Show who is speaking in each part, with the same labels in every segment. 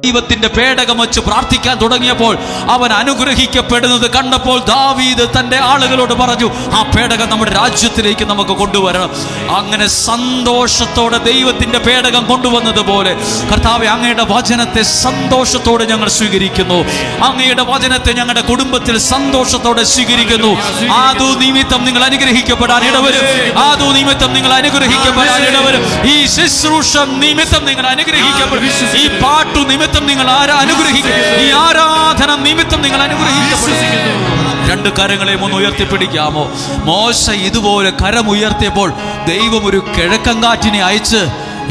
Speaker 1: ദൈവത്തിന്റെ പേടകം വെച്ച് പ്രാർത്ഥിക്കാൻ തുടങ്ങിയപ്പോൾ അവൻ അനുഗ്രഹിക്കപ്പെടുന്നത് കണ്ടപ്പോൾ ദാവീദ് തന്റെ ആളുകളോട് പറഞ്ഞു, ആ പേടകം നമ്മുടെ രാജ്യത്തിലേക്ക് നമുക്ക് കൊണ്ടുവരണം. അങ്ങനെ സന്തോഷത്തോടെ ദൈവത്തിന്റെ പേടകം കൊണ്ടുവന്നതുപോലെ കർത്താവേ, അങ്ങയുടെ വചനത്തെ സന്തോഷത്തോടെ ഞങ്ങൾ സ്വീകരിക്കുന്നു. അങ്ങയുടെ വചനത്തെ ഞങ്ങളുടെ കുടുംബത്തിൽ സന്തോഷത്തോടെ സ്വീകരിക്കുന്നു. ആദു നിമിത്തം നിങ്ങൾ അനുഗ്രഹിക്കപ്പെടാൻ ഇടവരും. ആദു നിമിത്തം നിങ്ങൾ അനുഗ്രഹിക്കപ്പെടാൻ ഇടവരും. ഈ ശുശ്രൂഷ നിമിത്തം നിങ്ങൾ അനുഗ്രഹിക്കപ്പെടും. ഈ പാട്ടു നിമിത്തം നിങ്ങൾ അനുഗ്രഹിക്കും. ഈ ആരാധന നിമിത്തം നിങ്ങൾ അനുഗ്രഹിക്കപ്പെടുന്നു. രണ്ട് കരങ്ങളെയും ഒന്ന് ഉയർത്തിപ്പിടിക്കാമോ? മോശ ഇതുപോലെ കരമുയർത്തിയപ്പോൾ ദൈവം ഒരു കിഴക്കങ്കാറ്റിനെ അയച്ച്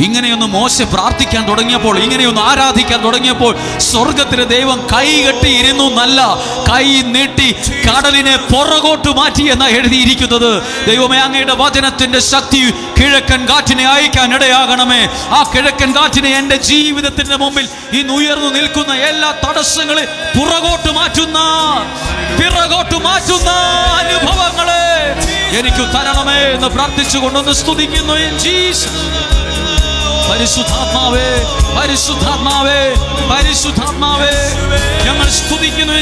Speaker 1: ഇങ്ങനെയൊന്ന് മോശ പ്രാർത്ഥിക്കാൻ തുടങ്ങിയപ്പോൾ, ഇങ്ങനെയൊന്ന് ആരാധിക്കാൻ തുടങ്ങിയപ്പോൾ സ്വർഗത്തിലെ ദൈവം കൈ കെട്ടിയിരുന്നു എന്നല്ല, കൈ നീട്ടി കടലിനെ പുറകോട്ട് മാറ്റി എന്നാ എഴുതിയിരിക്കുന്നത്. ദൈവമേ, അങ്ങയുടെ വചനത്തിന്റെ ശക്തി കിഴക്കൻ കാറ്റിനെ അയക്കാൻ ഇടയാകണമേ. ആ കിഴക്കൻ കാറ്റിനെ എൻ്റെ ജീവിതത്തിന്റെ മുമ്പിൽ ഇന്ന് ഉയർന്നു നിൽക്കുന്ന എല്ലാ തടസ്സങ്ങളെ പിറകോട്ട് മാറ്റുന്ന അനുഭവങ്ങളെ എനിക്ക് തരണമേ എന്ന് പ്രാർത്ഥിച്ചുകൊണ്ടൊന്ന് സ്തുതിക്കുന്നു. പരിശുദ്ധാത്മാവേ, പരിശുദ്ധാത്മാവേ, പരിശുദ്ധാത്മാവേ, ഞങ്ങൾ സ്തുതിക്കുന്നു.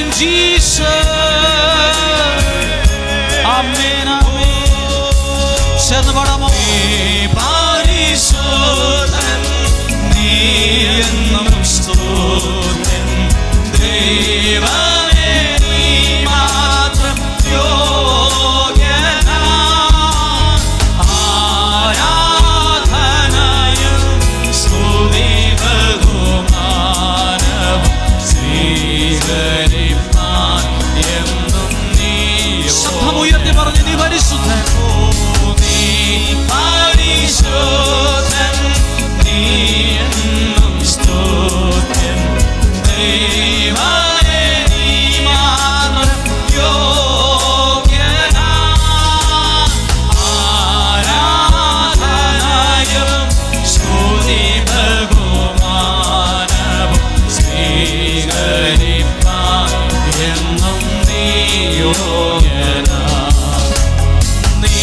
Speaker 1: ആമേൻ, ആമേൻ. ചേർന്ന് പാടാമോ? പരിശുദ്ധൻ നീ എന്നും സ്തുതൻ, ദൈവമേ നീ മാത്രം യോഗ്യനാ. ശബ്ദമുയർത്തി പറഞ്ഞു, നീ പരിശുദ്ധൻ, നീ പരിശുദ്ധൻ, നീ എന്നും സ്തുതൻ, ദൈവമേ നീ മാത്രം യോഗ്യനാ. ആരാധനയും സ്തുതി ബഹുമാനവും സ്വീകരിപ്പാൻ എന്നും നീ യോഗ്യനാ. നീ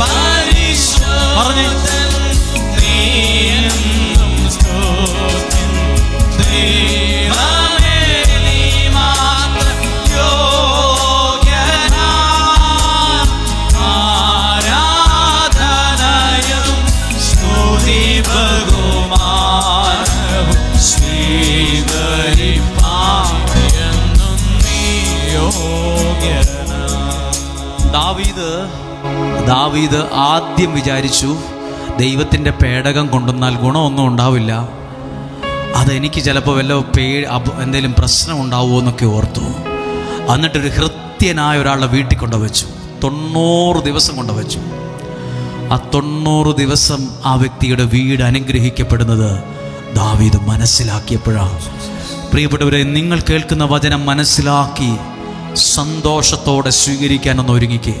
Speaker 1: പരിശുദ്ധൻ, നീ എന്നും സ്തുതൻ, ദൈവമേ നീ മാത്രം യോഗ്യനാ. ആരാധനയും സ്തുതി ബഹുമാനവും സ്വീകരിപ്പാൻ എന്നും നീ യോഗ്യനാ. ദാവീദ് ആദ്യം വിചാരിച്ചു, ദൈവത്തിൻ്റെ പേടകം കൊണ്ടുവന്നാൽ ഗുണമൊന്നും ഉണ്ടാവില്ല, അതെനിക്ക് ചിലപ്പോൾ വല്ല എന്തെങ്കിലും പ്രശ്നം ഉണ്ടാവുമോ എന്നൊക്കെ ഓർത്തു. എന്നിട്ടൊരു ഹൃത്യനായ ഒരാളുടെ വീട്ടിൽ കൊണ്ടുവച്ചു. 90 ദിവസം കൊണ്ടുവച്ചു. ആ 90 ദിവസം ആ വ്യക്തിയുടെ വീട് അനുഗ്രഹിക്കപ്പെടുന്നത് ദാവീദ് മനസ്സിലാക്കിയപ്പോഴാണ്. പ്രിയപ്പെട്ടവരെ, നിങ്ങൾ കേൾക്കുന്ന വചനം മനസ്സിലാക്കി സന്തോഷത്തോടെ സ്വീകരിക്കാനൊന്ന് ഒരുങ്ങിക്കേ.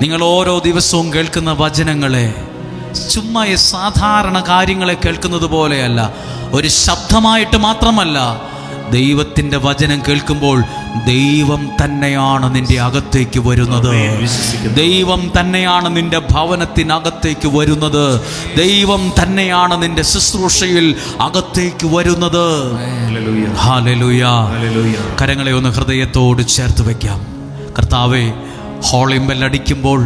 Speaker 1: നിങ്ങൾ ഓരോ ദിവസവും കേൾക്കുന്ന വചനങ്ങളെ ചുമ്മാ സാധാരണ കാര്യങ്ങളെ കേൾക്കുന്നത് പോലെയല്ല, ഒരു ശബ്ദമായിട്ട് മാത്രമല്ല. ദൈവത്തിൻ്റെ വചനം കേൾക്കുമ്പോൾ ദൈവം തന്നെയാണ് നിന്റെ അകത്തേക്ക് വരുന്നത്. ദൈവം തന്നെയാണ് നിന്റെ ഭവനത്തിനകത്തേക്ക് വരുന്നത്. ദൈവം തന്നെയാണ് നിന്റെ ശുശ്രൂഷയിൽ അകത്തേക്ക് വരുന്നത്. ഹല്ലേലൂയ. കരങ്ങളെ ഒന്ന് ഹൃദയത്തോട് ചേർത്ത് വയ്ക്കാം. കർത്താവേ, ഹോളിംബെൽ അടിക്കുമ്പോൾ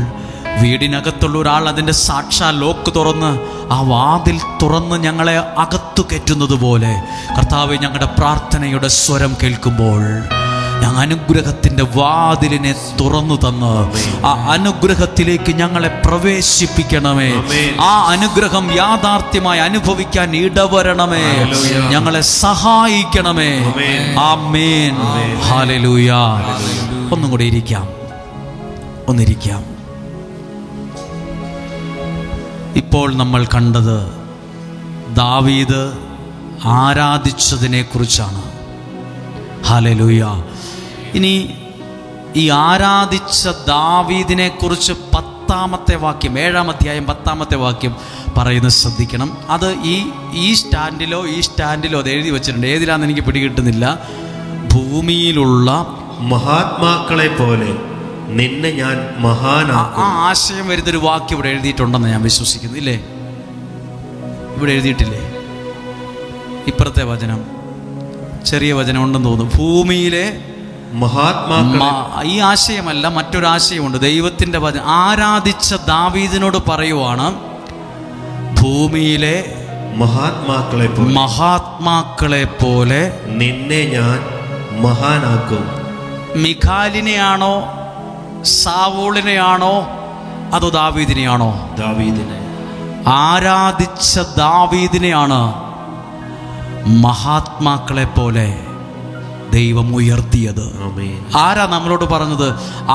Speaker 1: വീടിനകത്തുള്ള ഒരാൾ അതിൻ്റെ സാക്ഷാൽ ലോക്ക് തുറന്ന് ആ വാതിൽ തുറന്ന് ഞങ്ങളെ അകത്തു കയറ്റുന്നത് പോലെ കർത്താവേ, ഞങ്ങളുടെ പ്രാർത്ഥനയുടെ സ്വരം കേൾക്കുമ്പോൾ ഞങ്ങൾ അനുഗ്രഹത്തിൻ്റെ വാതിലിനെ തുറന്നു തന്ന് ആ അനുഗ്രഹത്തിലേക്ക് ഞങ്ങളെ പ്രവേശിപ്പിക്കണമേ. ആ അനുഗ്രഹം യാഥാർത്ഥ്യമായി അനുഭവിക്കാൻ ഇടവരണമേ. ഞങ്ങളെ സഹായിക്കണമേ. ആമേൻ. ഹല്ലേലൂയ. ഒന്നും കൂടി ഇരിക്കാം, ഒന്നിരിക്കാം. ഇപ്പോൾ നമ്മൾ കണ്ടത് ദാവീദ് ആരാധിച്ചതിനെ കുറിച്ചാണ്. ഹല്ലേലൂയ. ഇനി ഈ ആരാധിച്ച ദാവീദിനെ കുറിച്ച് 10-ാമത്തെ വാക്യം, 7-ാം അധ്യായം 10-ാമത്തെ വാക്യം പറയുന്നത് ശ്രദ്ധിക്കണം. അത് ഈ സ്റ്റാൻഡിലോ അത് എഴുതി വെച്ചിട്ടുണ്ട്. ഏതിലാന്ന് എനിക്ക് പിടികിട്ടുന്നില്ല. ഭൂമിയിലുള്ള
Speaker 2: മഹാത്മാക്കളെ പോലെ നിന്നെ ഞാൻ മഹാനാക്കും.
Speaker 1: ആ ആശയം വരുന്നൊരു വാക്യം ഇവിടെ എഴുതിയിട്ടുണ്ടെന്ന് ഞാൻ വിശ്വസിക്കുന്നു. ഇല്ലേ? ഇവിടെ എഴുതിയിട്ടില്ലേ? ഇപ്പുറത്തെ വചനം, ചെറിയ വചനം ഉണ്ടെന്ന് തോന്നുന്നു. ഭൂമിയിലെ
Speaker 2: മഹാത്മാക്കളെ,
Speaker 1: ഈ ആശയമല്ല, മറ്റൊരാശയമുണ്ട്. ദൈവത്തിൻ്റെ വചനം ആരാധിച്ച ദാവീദിനോട് പറയുവാണ്, ഭൂമിയിലെ മഹാത്മാക്കളെ പോലെ
Speaker 2: നിന്നെ ഞാൻ മഹാനാക്കും.
Speaker 1: മിഖാലിനെയാണോ സാവൂളിനെയാണോ അതോ ദാവീദിനെയാണോ?
Speaker 2: ദാവീദിനെ.
Speaker 1: ആരാധിച്ച ദാവീദിനെയാണ് മഹാത്മാക്കളെ പോലെ ദൈവം ഉയർത്തിയത്. ആരാ നമ്മളോട് പറഞ്ഞത്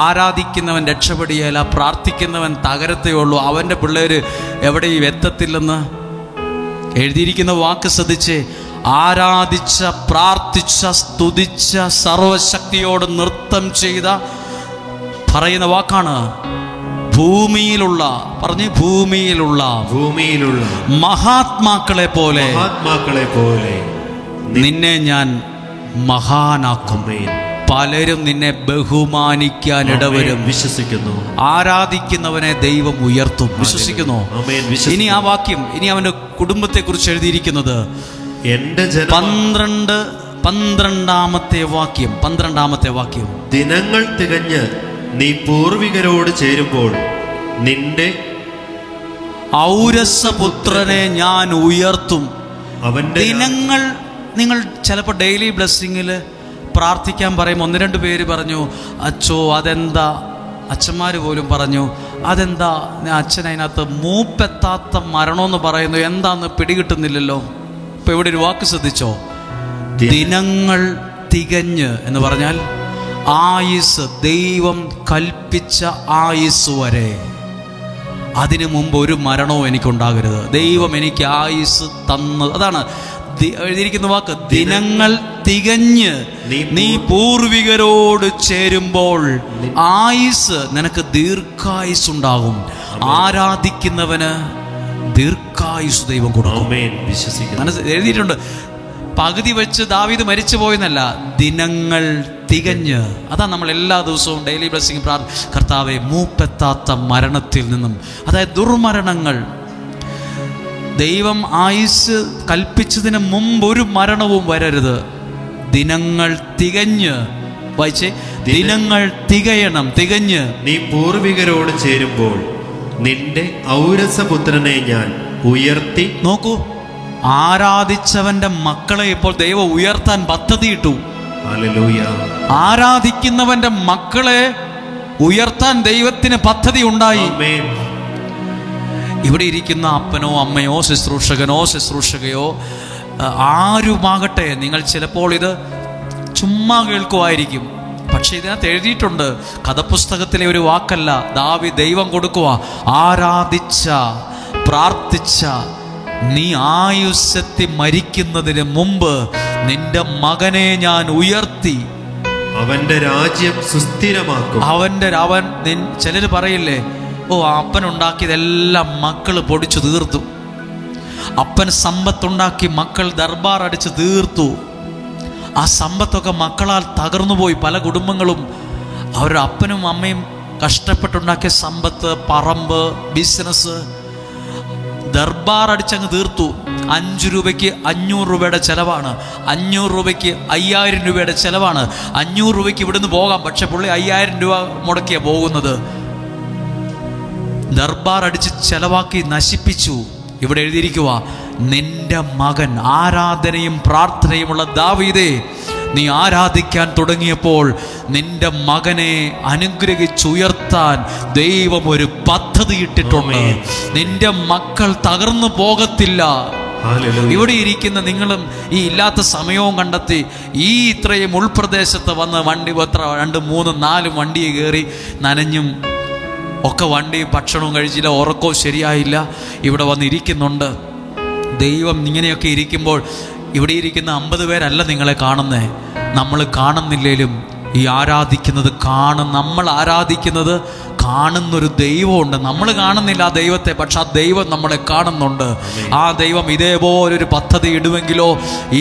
Speaker 1: ആരാധിക്കുന്നവൻ രക്ഷപ്പെടുകയില്ല, പ്രാർത്ഥിക്കുന്നവൻ തകരത്തേ ഉള്ളൂ, അവൻ്റെ പിള്ളേര് എവിടെയും എത്തത്തില്ലെന്ന്? എഴുതിയിരിക്കുന്ന വാക്ക് ശ്രദ്ധിച്ച്, ആരാധിച്ച, പ്രാർത്ഥിച്ച, സ്തുതിച്ച, സർവശക്തിയോട് നൃത്തം ചെയ്ത, പറയുന്ന വാക്കാണ് ഭൂമിയിലുള്ള, പറഞ്ഞ് ഭൂമിയിലുള്ള മഹാത്മാക്കളെ പോലെ നിന്നെ ഞാൻ മഹാനാക്കും. പലരും നിന്നെ ബഹുമാനിക്കാൻ ഇടവരും.
Speaker 2: വിശ്വസിക്കുന്നു.
Speaker 1: ആരാധിക്കുന്നവനെ ദൈവം ഉയർത്തും. വിശ്വസിക്കുന്നു. ഇനി ആ വാക്യം, ഇനി അവന്റെ കുടുംബത്തെ കുറിച്ച് എഴുതിയിരിക്കുന്നത് 12-ാമത്തെ വാക്യം.
Speaker 2: ദിനങ്ങൾ തികഞ്ഞ് നീ പൂർവികരോട് ചേരുമ്പോൾ നിന്റെ
Speaker 1: ഔരസപുത്രനെ ഞാൻ ഉയർത്തും. അവന്റെ ദിനങ്ങൾ, നിങ്ങൾ ചിലപ്പോൾ ഡെയിലി ബ്ലെസ്സിങ്ങിൽ പ്രാർത്ഥിക്കാൻ പറയും. 1-2 പേര് പറഞ്ഞു, അച്ചോ അതെന്താ, അച്ഛന്മാർ പോലും പറഞ്ഞു, അതെന്താ അച്ഛൻ അതിനകത്ത് മൂപ്പെത്താത്ത മരണമെന്ന് പറയുന്നു, എന്താന്ന് പിടികിട്ടുന്നില്ലല്ലോ. ഇപ്പൊ ഇവിടെ ഒരു വാക്ക് ശ്രദ്ധിച്ചോ, ദിനങ്ങൾ തികഞ്ഞ് എന്ന് പറഞ്ഞാൽ ആയുസ്, ദൈവം കൽപ്പിച്ച ആയുസ് വരെ. അതിനു മുമ്പ് ഒരു മരണവും എനിക്കുണ്ടാകരുത്. ദൈവം എനിക്ക് ആയുസ് തന്നത്, അതാണ് എഴുതിയിരിക്കുന്ന വാക്ക്. ദിനങ്ങൾ തികഞ്ഞ് നീ പൂർവികരോട് ചേരുമ്പോൾ ആയുസ്, നിനക്ക് ദീർഘായുസ് ഉണ്ടാകും. ആരാധിക്കുന്നവന് ദീർഘായുസ് ദൈവം കൊടുക്കും. എഴുതിയിട്ടുണ്ട്, പകുതി വെച്ച് ദാവീദ് മരിച്ചു പോയെന്നല്ല, ദിനങ്ങൾ തികഞ്ഞ്. അതാ നമ്മൾ എല്ലാ ദിവസവും ഡെയിലി ബ്ലെസ്സിങ് കർത്താവെ മൂപ്പെത്താത്ത മരണത്തിൽ നിന്നും, അതായത് ദുർമരണങ്ങൾ, ദൈവം ആയുസ് കൽപ്പിച്ചതിന് മുമ്പ് ഒരു മരണവും വരരുത്. ദിനങ്ങൾ തികഞ്ഞ്, വായിച്ചേ, ദിനങ്ങൾ തികയണം, തികഞ്ഞ്
Speaker 2: നീ പൂർവികരോട് ചേരുമ്പോൾ നിന്റെ ഔരസപുത്രനെ ഞാൻ ഉയർത്തി.
Speaker 1: നോക്കൂ, ആരാധിച്ചവന്റെ മക്കളെ ഇപ്പോൾ ദൈവം ഉയർത്താൻ പദ്ധതിയിട്ടു.
Speaker 2: ഹല്ലേലൂയ.
Speaker 1: ആരാധിക്കുന്നവന്റെ മക്കളെ ഉയർത്താൻ ദൈവത്തിന് പദ്ധതി ഉണ്ടായി. ഇവിടെ ഇരിക്കുന്ന അപ്പനോ അമ്മയോ ശുശ്രൂഷകനോ ശുശ്രൂഷകയോ ആരുമാകട്ടെ, നിങ്ങൾ ചിലപ്പോൾ ഇത് ചുമ്മാ കേൾക്കുമായിരിക്കും, പക്ഷെ ഇതിനകത്ത് എഴുതിയിട്ടുണ്ട്, കഥപുസ്തകത്തിലെ ഒരു വാക്കല്ല, ദൈവം കൊടുക്കുക. ആരാധിച്ച, പ്രാർത്ഥിച്ച, നീ ആയുസ്സത്തി മരിക്കുന്നതിന് മുമ്പ് നിന്റെ മകനെ ഞാൻ ഉയർത്തി,
Speaker 2: അവന്റെ രാജ്യം സുസ്ഥിരമാക്കും.
Speaker 1: അവൻ ചിലര് പറയില്ലേ, ഓ അപ്പനുണ്ടാക്കിയതെല്ലാം മക്കള് പൊടിച്ചു തീർത്തു, അപ്പൻ സമ്പത്തുണ്ടാക്കി മക്കൾ ദർബാർ അടിച്ച് തീർത്തു. ആ സമ്പത്തൊക്കെ മക്കളാൽ തകർന്നുപോയി. പല കുടുംബങ്ങളും അവരുടെ അപ്പനും അമ്മയും കഷ്ടപ്പെട്ടുണ്ടാക്കിയ സമ്പത്ത്, പറമ്പ്, ബിസിനസ് ദർബാർ അടിച്ചങ്ങ് തീർത്തു. 5 രൂപയ്ക്ക് 500 രൂപയുടെ ചെലവാണ്, 500 രൂപയ്ക്ക് 5000 രൂപയുടെ ചെലവാണ്. 500 രൂപയ്ക്ക് ഇവിടുന്ന് പോകാം, പക്ഷെ പുള്ളി 5000 രൂപ മുടക്കിയാണ് പോകുന്നത്. ദർബാർ അടിച്ച് ചെലവാക്കി നശിപ്പിച്ചു. ഇവിടെ എഴുതിയിരിക്കുക, നിന്റെ മകൻ, ആരാധനയും പ്രാർത്ഥനയുമുള്ള ദാവീദേ, നീ ആരാധിക്കാൻ തുടങ്ങിയപ്പോൾ നിന്റെ മകനെ അനുഗ്രഹിച്ചുയർത്താൻ ദൈവം ഒരു പദ്ധതി ഇട്ടിട്ടുണ്ട്. നിന്റെ മക്കൾ തകർന്നു പോകത്തില്ല. ഇവിടെ ഇരിക്കുന്ന നിങ്ങളും ഈ ഇല്ലാത്ത സമയവും കണ്ടെത്തി ഈ ഇത്രയും ഉൾപ്രദേശത്ത് വന്ന് വണ്ടി 2, 3, 4 വണ്ടിയെ കയറി നനഞ്ഞും ഒക്കെ വണ്ടി ഭക്ഷണവും കഴിച്ചില്ല, ഉറക്കവും ശരിയായില്ല, ഇവിടെ വന്നിരിക്കുന്നുണ്ട്. ദൈവം ഇങ്ങനെയൊക്കെ ഇരിക്കുമ്പോൾ ഇവിടെ ഇരിക്കുന്ന 50 പേരല്ല നിങ്ങളെ കാണുന്നേ. നമ്മൾ കാണുന്നില്ലേലും ഈ ആരാധിക്കുന്നത് നമ്മൾ ആരാധിക്കുന്നത് കാണുന്നൊരു ദൈവമുണ്ട്. നമ്മൾ കാണുന്നില്ല ആ ദൈവത്തെ, പക്ഷെ ആ ദൈവം നമ്മളെ കാണുന്നുണ്ട്. ആ ദൈവം ഇതേപോലൊരു പദ്ധതി ഇടുമെങ്കിലോ,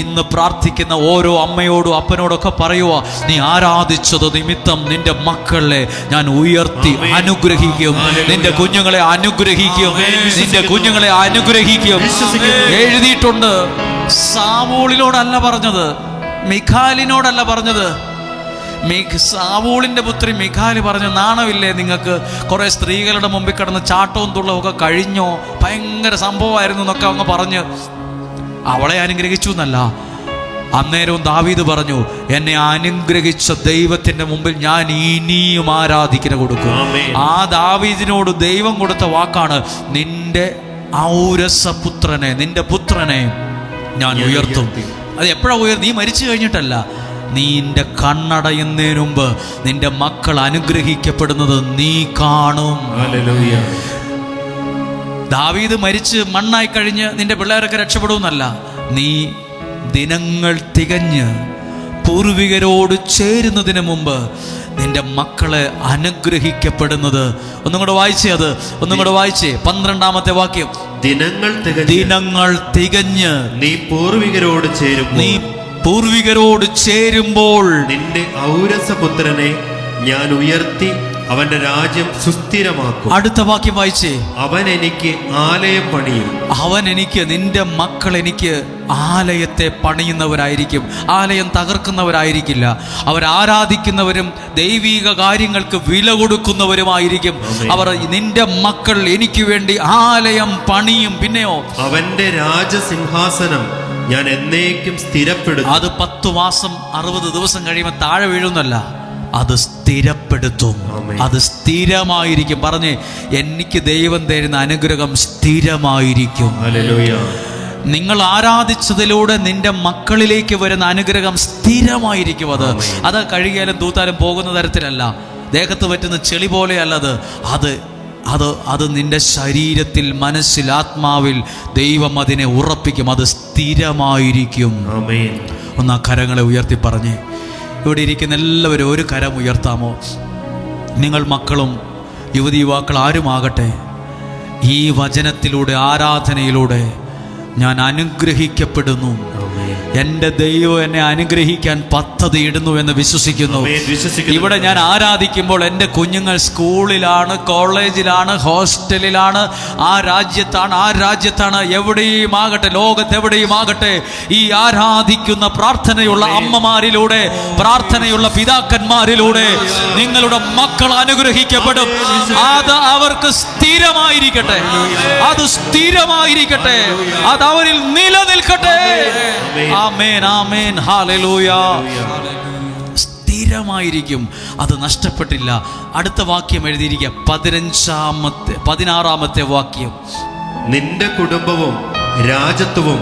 Speaker 1: ഇന്ന് പ്രാർത്ഥിക്കുന്ന ഓരോ അമ്മയോടും അപ്പനോടൊക്കെ പറയുക, നീ ആരാധിച്ചത് നിമിത്തം നിന്റെ മക്കളെ ഞാൻ ഉയർത്തി അനുഗ്രഹിക്കും, നിന്റെ കുഞ്ഞുങ്ങളെ അനുഗ്രഹിക്കും, നിന്റെ കുഞ്ഞുങ്ങളെ അനുഗ്രഹിക്കും. എഴുതിയിട്ടുണ്ട്. സാവൂളിനോടല്ല പറഞ്ഞത്, മിഖാലിനോടല്ല പറഞ്ഞത്. സാവൂളിന്റെ പുത്രി മിഖാല് പറഞ്ഞു, നാണമില്ലേ നിങ്ങൾക്ക്? കുറെ സ്ത്രീകളുടെ മുമ്പിൽ കിടന്ന് ചാട്ടവും തുള്ളവും ഒക്കെ കഴിഞ്ഞോ, ഭയങ്കര സംഭവമായിരുന്നു എന്നൊക്കെ അങ്ങ് പറഞ്ഞ് അവളെ അനുഗ്രഹിച്ചു എന്നല്ല. അന്നേരവും ദാവീദ് പറഞ്ഞു, എന്നെ അനുഗ്രഹിച്ച ദൈവത്തിന്റെ മുമ്പിൽ ഞാൻ ഇനിയും ആരാധിക്കന കൊടുക്കും. ആ ദാവീദിനോട് ദൈവം കൊടുത്ത വാക്കാണ്, നിന്റെ ഔരസപുത്രനെ, നിന്റെ പുത്രനെ ഞാൻ ഉയർത്തും. അത് എപ്പോഴാ നീ മരിച്ചു കഴിഞ്ഞിട്ടല്ല, നിന്റെ കണ്ണടയുന്നതിന് മുമ്പ് നിന്റെ മക്കൾ അനുഗ്രഹിക്കപ്പെടുന്നത് നീ കാണും. ദാവീദ് മരിച്ച് മണ്ണായി കഴിഞ്ഞ് നിന്റെ പിള്ളേരൊക്കെ രക്ഷപ്പെടുമെന്നല്ല, നീ ദിനങ്ങൾ തികഞ്ഞ് പൂർവികരോട് ചേരുന്നതിന് മുമ്പ് നിന്റെ മക്കളെ അനുഗ്രഹിക്കപ്പെടുന്നത്. ഒന്നും കൂടെ വായിച്ചേ, അത് ഒന്നും കൂടെ വായിച്ചേ. 12-ാമത്തെ വാക്യം, ദിനങ്ങൾ തികഞ്ഞ്
Speaker 2: നീ പൂർവികരോട്
Speaker 1: ചേരുമ്പോൾ
Speaker 2: നിന്റെ ഔരസപുത്രനെ ഞാൻ ഉയർത്തി അവന്റെ രാജ്യം സുസ്ഥിരമാക്കും.
Speaker 1: അടുത്ത വാക്യം വായിച്ചേ.
Speaker 2: അവൻ എനിക്ക് ആലയം പണിയും.
Speaker 1: നിന്റെ മക്കൾ എനിക്ക് ആലയത്തെ പണിയുന്നവരായിരിക്കും. ആലയം തകർക്കുന്നവരായിരിക്കില്ല. അവർ ആരാധിക്കുന്നവരും ദൈവിക കാര്യങ്ങൾക്ക് വില കൊടുക്കുന്നവരുമായിരിക്കും. അവർ നിന്റെ മക്കൾ എനിക്ക് വേണ്ടി ആലയം പണിയും. പിന്നെയോ,
Speaker 2: അവന്റെ രാജസിംഹാസനം ഞാൻ എന്നേക്കും സ്ഥിരപ്പെടുത്തും.
Speaker 1: അത് 10 മാസം 60 ദിവസം കഴിയുമ്പോൾ താഴെ വീഴുന്നല്ല, അത് സ്ഥിരപ്പെടുത്തും. അത് സ്ഥിരമായിരിക്കും. പറഞ്ഞേ, എനിക്ക് ദൈവം തരുന്ന അനുഗ്രഹം സ്ഥിരമായിരിക്കും. നിങ്ങൾ ആരാധിച്ചതിലൂടെ നിന്റെ മക്കളിലേക്ക് വരുന്ന അനുഗ്രഹം സ്ഥിരമായിരിക്കും. അത് കഴുകിയാലും തൂത്താലും പോകുന്ന തരത്തിലല്ല, ദേഹത്ത് പറ്റുന്ന ചെളി പോലെയല്ലത്. അത് നിന്റെ ശരീരത്തിൽ, മനസ്സിൽ, ആത്മാവിൽ ദൈവം അതിനെ ഉറപ്പിക്കും. അത് സ്ഥിരമായിരിക്കും. ഒന്ന് ആ കരങ്ങളെ ഉയർത്തി പറഞ്ഞേ. ഇവിടെ ഇരിക്കുന്ന എല്ലാവരും ഒരു കരം ഉയർത്താമോ? നിങ്ങൾ മക്കളും യുവതി യുവാക്കൾ ആരുമാകട്ടെ, ഈ വചനത്തിലൂടെ, ആരാധനയിലൂടെ ഞാൻ അനുഗ്രഹിക്കപ്പെടുന്നു. എൻ്റെ ദൈവം എന്നെ അനുഗ്രഹിക്കാൻ പദ്ധതി ഇടുന്നു എന്ന് വിശ്വസിക്കുന്നു. ഇവിടെ ഞാൻ ആരാധിക്കുമ്പോൾ എൻ്റെ കുഞ്ഞുങ്ങൾ സ്കൂളിലാണ്, കോളേജിലാണ്, ഹോസ്റ്റലിലാണ്, ആ രാജ്യത്താണ്, എവിടെയും ആകട്ടെ, ലോകത്തെവിടെയും ആകട്ടെ, ഈ ആരാധിക്കുന്ന പ്രാർത്ഥനയുള്ള അമ്മമാരിലൂടെ, പ്രാർത്ഥനയുള്ള പിതാക്കന്മാരിലൂടെ നിങ്ങളുടെ മക്കൾ അനുഗ്രഹിക്കപ്പെടും. അത് അവർക്ക് സ്ഥിരമായിരിക്കട്ടെ, അത് സ്ഥിരമായിരിക്കട്ടെ, അത് അവരിൽ നിലനിൽക്കട്ടെ. ആമേൻ, ആമേൻ, ഹല്ലേലൂയ. സ്ഥിരമായിരിക്കും, അത് നഷ്ടപ്പെട്ടില്ല. അടുത്ത വാക്യം എഴുതിയിരിക്കുക, 16-ാമത്തെ വാക്യം.
Speaker 2: നിന്റെ കുടുംബവും രാജത്വവും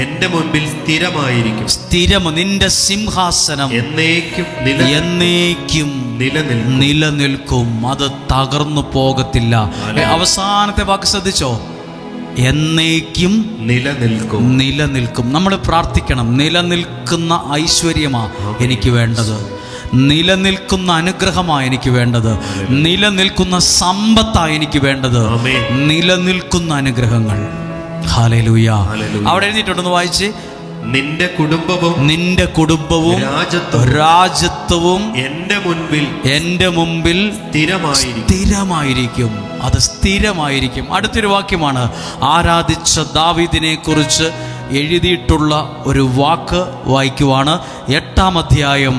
Speaker 2: എന്റെ മുൻപിൽ സ്ഥിരമായിരിക്കും.
Speaker 1: സ്ഥിരം, നിന്റെ സിംഹാസനം എന്നേക്കും നിലനിൽക്കും. അത് തകർന്നു പോകത്തില്ല. അവസാനത്തെ വാക്ക് ശ്രദ്ധിച്ചോ, എന്നേക്കും നിലനിൽക്കും. നമ്മൾ പ്രാർത്ഥിക്കണം, നിലനിൽക്കുന്ന ഐശ്വര്യമാ എനിക്ക് വേണ്ടത്, നിലനിൽക്കുന്ന അനുഗ്രഹമാണ് എനിക്ക് വേണ്ടത്, നിലനിൽക്കുന്ന സമ്പത്താ എനിക്ക് വേണ്ടത്, നിലനിൽക്കുന്ന അനുഗ്രഹങ്ങൾ. ഹല്ലേലൂയ. അവിടെ എഴുതിയിട്ടുണ്ടെന്ന് വായിച്ച്,
Speaker 2: നിന്റെ കുടുംബവും
Speaker 1: രാജത്വവും എന്റെ മുമ്പിൽ സ്ഥിരമായിരിക്കും. അത് സ്ഥിരമായിരിക്കും. അടുത്തൊരു വാക്യമാണ് ആരാധിച്ച ദാവീദിനെ കുറിച്ച് എഴുതിയിട്ടുള്ള ഒരു വാക്ക് വായിക്കുവാണ്. 8-ാം അധ്യായം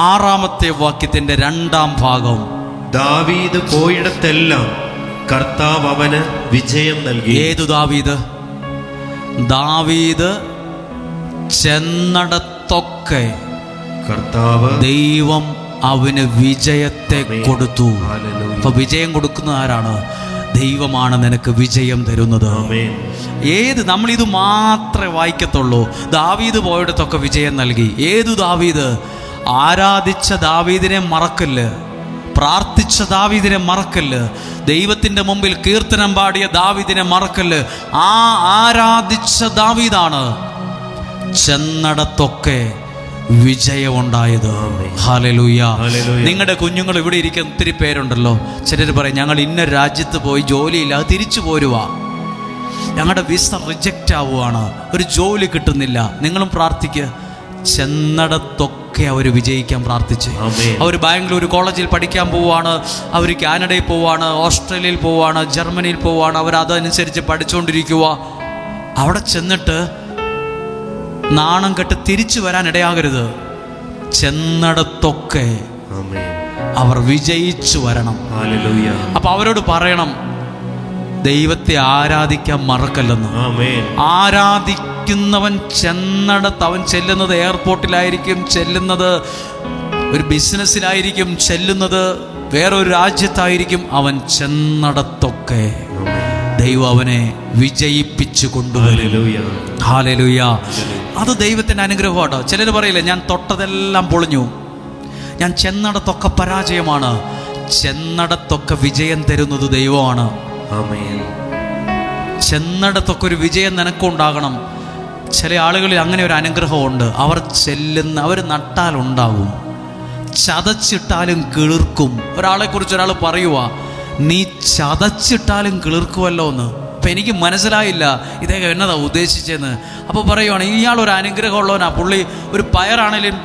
Speaker 1: 6-ാമത്തെ വാക്യത്തിന്റെ 2-ാം ഭാഗം.
Speaker 2: ദാവീദ് പോയിടത്തെല്ലാം കർത്താവ് അവന് വിജയം നൽകി.
Speaker 1: ഏതു ദാവീദ് ചെന്നടത്തൊക്കെ
Speaker 2: കർത്താവ്
Speaker 1: ദൈവം അവന് വിജയത്തെ കൊടുത്തു. അപ്പൊ വിജയം കൊടുക്കുന്നത് ആരാണ്? ദൈവമാണ് നിനക്ക് വിജയം തരുന്നത്. നമ്മളിത് മാത്രമേ വായിക്കത്തുള്ളൂ. ദാവീദ് പോയിടത്തൊക്കെ വിജയം നൽകി. ഏതു ദാവീദ്? ആരാധിച്ച ദാവീദിനെ മറക്കല്ല്, പ്രാർത്ഥിച്ച ദാവീദിനെ മറക്കല്ല്, ദൈവത്തിൻ്റെ മുമ്പിൽ കീർത്തനം പാടിയ ദാവീദിനെ മറക്കല്ല്. ആ ആരാധിച്ച ദാവീദാണ് ചെന്നടത്തൊക്കെ വിജയമുണ്ടായത്. ഹല്ലേലൂയ. നിങ്ങളുടെ കുഞ്ഞുങ്ങൾ ഇവിടെ ഇരിക്കുന്ന ഒത്തിരി പേരുണ്ടല്ലോ. ചിലർ പറയും, ഞങ്ങൾ ഇന്ന രാജ്യത്ത് പോയി ജോലിയില്ലാതെ തിരിച്ചു പോരുവാ, ഞങ്ങളുടെ വിസ റിജക്റ്റ് ആവുകയാണ്, ഒരു ജോലി കിട്ടുന്നില്ല. നിങ്ങളും പ്രാർത്ഥിക്കുക, ചെന്നടത്തൊക്കെ അവർ വിജയിക്കാൻ പ്രാർത്ഥിച്ച്. അവർ ബാംഗ്ലൂർ കോളേജിൽ പഠിക്കാൻ പോവുകയാണ്, അവർ കാനഡയിൽ പോവുകയാണ്, ഓസ്ട്രേലിയയിൽ പോവുകയാണ്, ജർമ്മനിയിൽ പോവുകയാണ്. അവർ അതനുസരിച്ച് പഠിച്ചുകൊണ്ടിരിക്കുക. അവിടെ ചെന്നിട്ട് നാണം കെട്ട് തിരിച്ചു വരാൻ ഇടയാകരുത്. ചെന്നിടത്തൊക്കെ
Speaker 2: ആമേൻ.
Speaker 1: അവർ വിജയിച്ചു വരണം.
Speaker 2: ഹല്ലേലൂയ.
Speaker 1: അപ്പൊ അവരോട് പറയണം, ദൈവത്തെ ആരാധിക്കാൻ മറക്കല്ലെന്ന്.
Speaker 2: ആമേൻ.
Speaker 1: ആരാധിക്കുന്നവൻ ചെന്നിടത്ത്, അവൻ ചെല്ലുന്നത് എയർപോർട്ടിലായിരിക്കും, ചെല്ലുന്നത് ഒരു ബിസിനസ്സിലായിരിക്കും, ചെല്ലുന്നത് വേറൊരു രാജ്യത്തായിരിക്കും. അവൻ ചെന്നിടത്തൊക്കെ ദൈവം അവനെ വിജയിപ്പിച്ചു കൊണ്ടുവരും. ഹല്ലേലൂയ. അത് ദൈവത്തിൻ്റെ അനുഗ്രഹമാണ്. ചിലർ പറയില്ല, ഞാൻ തൊട്ടതെല്ലാം പൊളിഞ്ഞു, ഞാൻ ചെന്നിടത്തൊക്കെ പരാജയമാണ്. ചെന്നിടത്തൊക്കെ വിജയം തരുന്നത് ദൈവമാണ്.
Speaker 2: ആമേൻ.
Speaker 1: ചെന്നിടത്തൊക്കെ ഒരു വിജയം നിനക്കുണ്ടാകണം. ചില ആളുകളിൽ അങ്ങനെ ഒരു അനുഗ്രഹമുണ്ട്. അവർ നട്ടാലുണ്ടാകും, ചതച്ചിട്ടാലും കിളിർക്കും. ഒരാളെക്കുറിച്ച് ഒരാൾ പറയുക, നീ ചതച്ചിട്ടാലും കിളിർക്കുമല്ലോ എന്ന്. അപ്പം എനിക്ക് മനസ്സിലായില്ല ഇദ്ദേഹം എന്നതാ ഉദ്ദേശിച്ചതെന്ന്. അപ്പോൾ പറയുവാണ്, ഇയാളൊരു അനുഗ്രഹമുള്ളവനാ. പുള്ളി ഒരു പയറാണേലും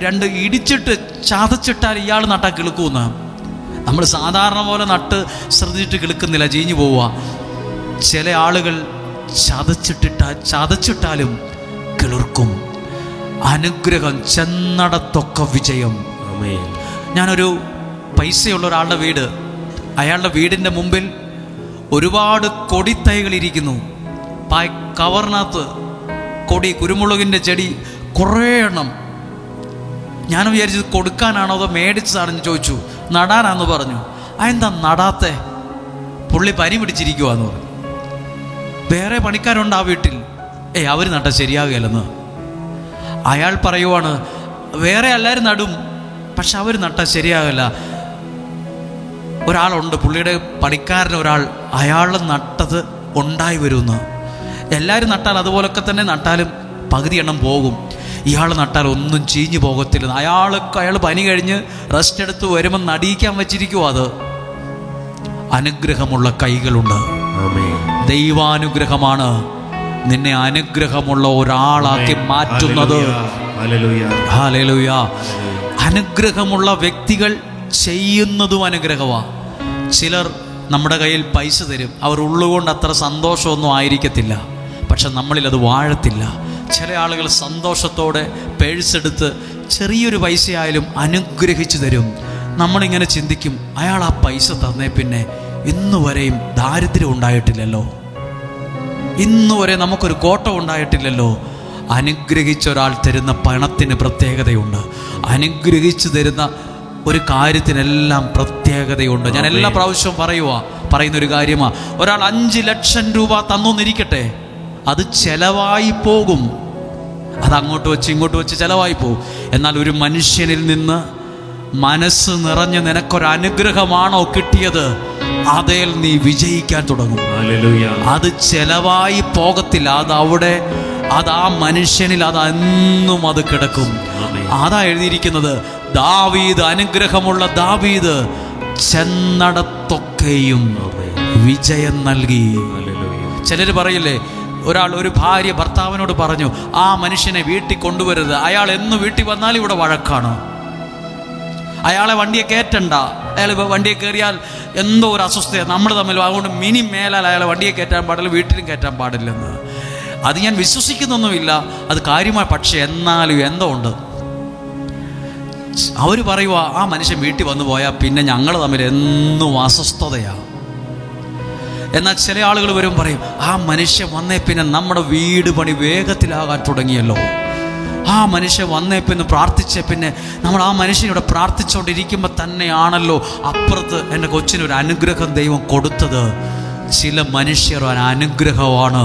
Speaker 1: രണ്ട് ഇടിച്ചിട്ട് ചതച്ചിട്ടാൽ ഇയാൾ നട്ടാൽ കിളുക്കുമെന്ന്. നമ്മൾ സാധാരണ പോലെ നട്ട് ശ്രദ്ധിച്ചിട്ട് കിളുക്കുന്നില്ല, ചീഞ്ഞു പോവുക. ചില ആളുകൾ ചതച്ചിട്ടാലും കിളിർക്കും. അനുഗ്രഹം, ചെന്നിടത്തൊക്കെ വിജയം. ഞാനൊരു പൈസയുള്ള ഒരാളുടെ വീട്, അയാളുടെ വീടിൻ്റെ മുമ്പിൽ ഒരുപാട് കൊടിത്തൈകൾ ഇരിക്കുന്നു. കവറിനകത്ത് കൊടി, കുരുമുളകിൻ്റെ ചെടി കുറേ എണ്ണം. ഞാൻ വിചാരിച്ചത് കൊടുക്കാനാണോ അതോ മേടിച്ചതാണെന്ന് ചോദിച്ചു. നടാനാന്ന് പറഞ്ഞു. അതെന്താ നടാത്തെ? പുള്ളി പനി പിടിച്ചിരിക്കുവാന്ന് പറഞ്ഞു. വേറെ പണിക്കാരുണ്ട് ആ വീട്ടിൽ. അവർ നട്ട ശരിയാകുകയല്ലെന്ന്. അയാൾ പറയുവാണ്, വേറെ എല്ലാവരും നടും, പക്ഷെ അവർ നട്ട ശരിയാകില്ല. ഒരാളുണ്ട്, പുള്ളിയുടെ പണിക്കാരൻ ഒരാൾ, അയാൾ നട്ടത് ഉണ്ടായി വരുമെന്ന്. എല്ലാവരും നട്ടാൽ അതുപോലൊക്കെ തന്നെ നട്ടാലും പകുതി എണ്ണം പോകും. ഇയാൾ നട്ടാൽ ഒന്നും ചീഞ്ഞു പോകത്തില്ല. അയാൾ പനി കഴിഞ്ഞ് റെസ്റ്റ് എടുത്ത് വരുമ്പോൾ നടിയിക്കാൻ വെച്ചിരിക്കുമോ. അത് അനുഗ്രഹമുള്ള കൈകളുണ്ട്. ദൈവാനുഗ്രഹമാണ് നിന്നെ അനുഗ്രഹമുള്ള ഒരാളാക്കി മാറ്റുന്നത്. ഹല്ലേലൂയ. അനുഗ്രഹമുള്ള വ്യക്തികൾ ചെയ്യുന്നതും അനുഗ്രഹമാണ്. ചിലർ നമ്മുടെ കയ്യിൽ പൈസ തരും, അവർ ഉള്ളുകൊണ്ട് അത്ര സന്തോഷമൊന്നും ആയിരിക്കത്തില്ല, പക്ഷെ നമ്മളിൽ അത് വാഴത്തില്ല. ചില ആളുകൾ സന്തോഷത്തോടെ പേഴ്സെടുത്ത് ചെറിയൊരു പൈസയായാലും അനുഗ്രഹിച്ചു തരും. നമ്മളിങ്ങനെ ചിന്തിക്കും, അയാൾ ആ പൈസ തന്നേ പിന്നെ ഇന്നുവരെയും ദാരിദ്ര്യം ഉണ്ടായിട്ടില്ലല്ലോ, ഇന്നുവരെ നമുക്കൊരു കോട്ടം ഉണ്ടായിട്ടില്ലല്ലോ. അനുഗ്രഹിച്ച ഒരാൾ തരുന്ന പണത്തിന് പ്രത്യേകതയുണ്ട്. അനുഗ്രഹിച്ചു തരുന്ന ഒരു കാര്യത്തിനെല്ലാം പ്രത്യേകതയുണ്ട്. ഞാൻ എല്ലാ പ്രാവശ്യവും പറയുന്നൊരു കാര്യമാണ്. ഒരാൾ 5 ലക്ഷം രൂപ തന്നൊന്നിരിക്കട്ടെ, അത് ചെലവായി പോകും. അത് അങ്ങോട്ട് വെച്ച് ഇങ്ങോട്ട് വെച്ച് ചെലവായി പോകും. എന്നാൽ ഒരു മനുഷ്യനിൽ നിന്ന് മനസ്സ് നിറഞ്ഞ് നിനക്കൊരനുഗ്രഹമാണോ കിട്ടിയത്, അതിൽ നീ വിജയിക്കാൻ തുടങ്ങും. അത് ചെലവായി പോകത്തില്ല. അത് ആ മനുഷ്യനിൽ അതെന്നും അത് കിടക്കും. അതാ എഴുതിയിരിക്കുന്നത്. ദാവീദ്, അനുഗ്രഹമുള്ള ദാവീദ് ചെന്നിടത്തൊക്കെയും വിജയം നൽകി. ചിലർ പറയില്ലേ, ഒരു ഭാര്യ ഭർത്താവിനോട് പറഞ്ഞു, ആ മനുഷ്യനെ വീട്ടിൽ കൊണ്ടുവരരുത്, അയാൾ എന്ന് വീട്ടിൽ വന്നാൽ ഇവിടെ വഴക്കാണ്, അയാളെ വണ്ടിയെ കയറ്റണ്ട, അയാൾ വണ്ടിയെ കയറിയാൽ എന്തോ ഒരു അസ്വസ്ഥത നമ്മൾ തമ്മിൽ, അതുകൊണ്ട് മിനി മേലാൽ അയാളെ വണ്ടിയെ കയറ്റാൻ പാടില്ല, വീട്ടിലും കയറ്റാൻ പാടില്ലെന്ന്. അത് ഞാൻ വിശ്വസിക്കുന്നൊന്നുമില്ല, അത് കാര്യമായി. പക്ഷെ എന്നാലും എന്തോ ഉണ്ട്. അവർ പറയുക, ആ മനുഷ്യൻ വീട്ടിൽ വന്നു പോയാൽ പിന്നെ ഞങ്ങൾ തമ്മിൽ എന്നും അസ്വസ്ഥതയാണ്. എന്നാൽ ചില ആളുകൾ വരും പറയും, ആ മനുഷ്യൻ വന്നേ പിന്നെ നമ്മുടെ വീട് പണി വേഗത്തിലാകാൻ തുടങ്ങിയല്ലോ, ആ മനുഷ്യൻ വന്നേ പിന്നെ പ്രാർത്ഥിച്ചേ പിന്നെ നമ്മൾ ആ മനുഷ്യനോട് പ്രാർത്ഥിച്ചുകൊണ്ടിരിക്കുമ്പോൾ തന്നെയാണല്ലോ അപ്പുറത്ത് എൻ്റെ കൊച്ചിനൊരു അനുഗ്രഹം ദൈവം കൊടുത്തത്. ചില മനുഷ്യർ ഒരു അനുഗ്രഹമാണ്.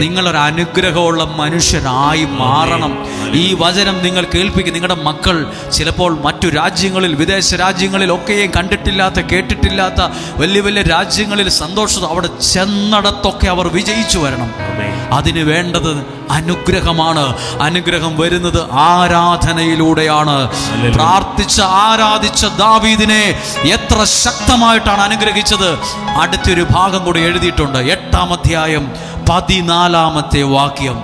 Speaker 1: നിങ്ങളൊരു അനുഗ്രഹമുള്ള മനുഷ്യരായി മാറണം. ഈ വചനം നിങ്ങൾ കേൾപ്പിക്കും. നിങ്ങളുടെ മക്കൾ ചിലപ്പോൾ മറ്റു രാജ്യങ്ങളിൽ, വിദേശ രാജ്യങ്ങളിലൊക്കെയും കണ്ടിട്ടില്ലാത്ത, കേട്ടിട്ടില്ലാത്ത വലിയ വലിയ രാജ്യങ്ങളിൽ സന്തോഷം, അവിടെ ചെന്നിടത്തൊക്കെ അവർ വിജയിച്ചു വരണം. അതിന് വേണ്ടത് അനുഗ്രഹമാണ്. അനുഗ്രഹം വരുന്നത് ആരാധനയിലൂടെയാണ്. ആരാധിച്ച ദാവീദിനെ എത്ര ശക്തമായിട്ടാണ് അനുഗ്രഹിച്ചത്. അടുത്തൊരു ഭാഗം കൂടി എഴുതിയിട്ടുണ്ട്. 8-ാം അധ്യായം 14-ാമത്തെ വാക്യം.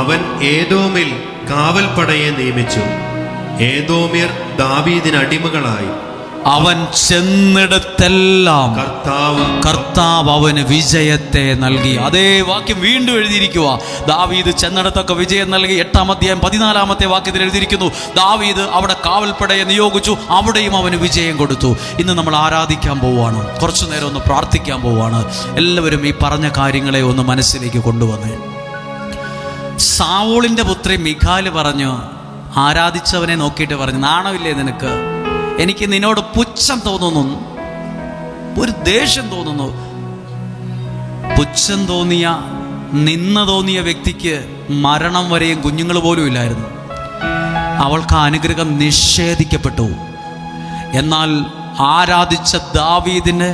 Speaker 2: അവൻ ഏദോമിൽ കാവൽപ്പടയെ നിയമിച്ചു. ഏദോമ്യർ ദാവീദിന് അടിമകളായി.
Speaker 1: അവൻ ചെന്നിടത്തെല്ലാം
Speaker 2: കർത്താവ്
Speaker 1: അവന് വിജയത്തെ നൽകി. അതേ വാക്യം വീണ്ടും എഴുതിയിരിക്കുക. ദാവീദ് ചെന്നിടത്തൊക്കെ വിജയം നൽകി. 8-ാം അധ്യായം 14-ാമത്തെ വാക്യത്തിൽ എഴുതിയിരിക്കുന്നു, ദാവീദ് അവിടെ കാവൽപ്പടയെ നിയോഗിച്ചു, അവിടെയും അവന് വിജയം കൊടുത്തു. ഇന്ന് നമ്മൾ ആരാധിക്കാൻ പോവുകയാണ്, കുറച്ചു നേരം ഒന്ന് പ്രാർത്ഥിക്കാൻ പോവുകയാണ്. എല്ലാവരും ഈ പറഞ്ഞ കാര്യങ്ങളെ ഒന്ന് മനസ്സിലേക്ക് കൊണ്ടുവന്നേ. സാവൂളിൻ്റെ പുത്രി മിഖാൽ പറഞ്ഞു, ആരാധിച്ചവനെ നോക്കിയിട്ട് പറഞ്ഞു, നാണമില്ലേ നിനക്ക്? എനിക്ക് നിന്നോട് പുച്ഛം തോന്നുന്നു, ഒരു ദേഷ്യം തോന്നുന്നു. പുച്ഛം തോന്നിയ, നിന്ന തോന്നിയ വ്യക്തിക്ക് മരണം വരെയും കുഞ്ഞുങ്ങൾ പോലും ഇല്ലായിരുന്നു. അവൾക്ക് ആ അനുഗ്രഹം നിഷേധിക്കപ്പെട്ടു. എന്നാൽ ആരാധിച്ച ദാവീദിന്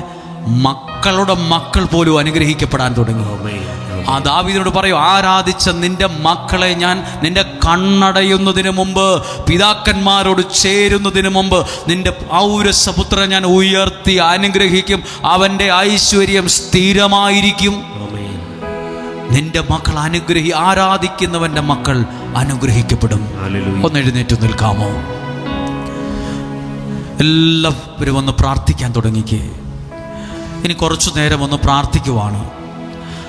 Speaker 1: മക്കളുടെ മക്കൾ പോലും അനുഗ്രഹിക്കപ്പെടാൻ തുടങ്ങി. ആ ദാവീദിനോട് പറയൂ, ആരാധിച്ച നിന്റെ മക്കളെ ഞാൻ നിന്റെ കണ്ണടയുന്നതിന് മുമ്പ്, പിതാക്കന്മാരോട് ചേരുന്നതിന് മുമ്പ് നിന്റെ ഔരസപുത്രനെ ഞാൻ ഉയർത്തി അനുഗ്രഹിക്കും. അവൻ്റെ ഐശ്വര്യം സ്ഥിരമായിരിക്കും. നിന്റെ മക്കൾ ആരാധിക്കുന്നവന്റെ മക്കൾ അനുഗ്രഹിക്കപ്പെടും. ഒന്ന് എഴുന്നേറ്റ് നിൽക്കാമോ? എല്ലാവരും ഒന്ന് പ്രാർത്ഥിക്കാൻ തുടങ്ങിക്കേ. ഇനി കുറച്ചു നേരം ഒന്ന് പ്രാർത്ഥിക്കുവാണ്.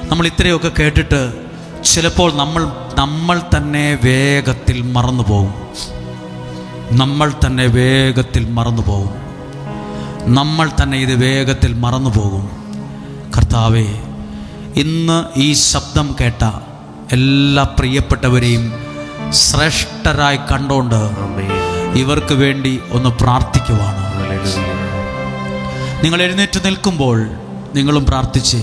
Speaker 1: നമ്മൾ ഇത്രയൊക്കെ കേട്ടിട്ട് ചിലപ്പോൾ നമ്മൾ തന്നെ വേഗത്തിൽ മറന്നു പോകും. നമ്മൾ തന്നെ ഇത് വേഗത്തിൽ മറന്നു പോകും. കർത്താവേ, ഇന്ന് ഈ ശബ്ദം കേട്ട എല്ലാ പ്രിയപ്പെട്ടവരെയും ശ്രേഷ്ഠരായി കണ്ടുകൊണ്ട് ഇവർക്ക് വേണ്ടി ഒന്ന് പ്രാർത്ഥിക്കുവാണ്. നിങ്ങൾ എഴുന്നേറ്റ് നിൽക്കുമ്പോൾ നിങ്ങളും പ്രാർത്ഥിച്ചേ.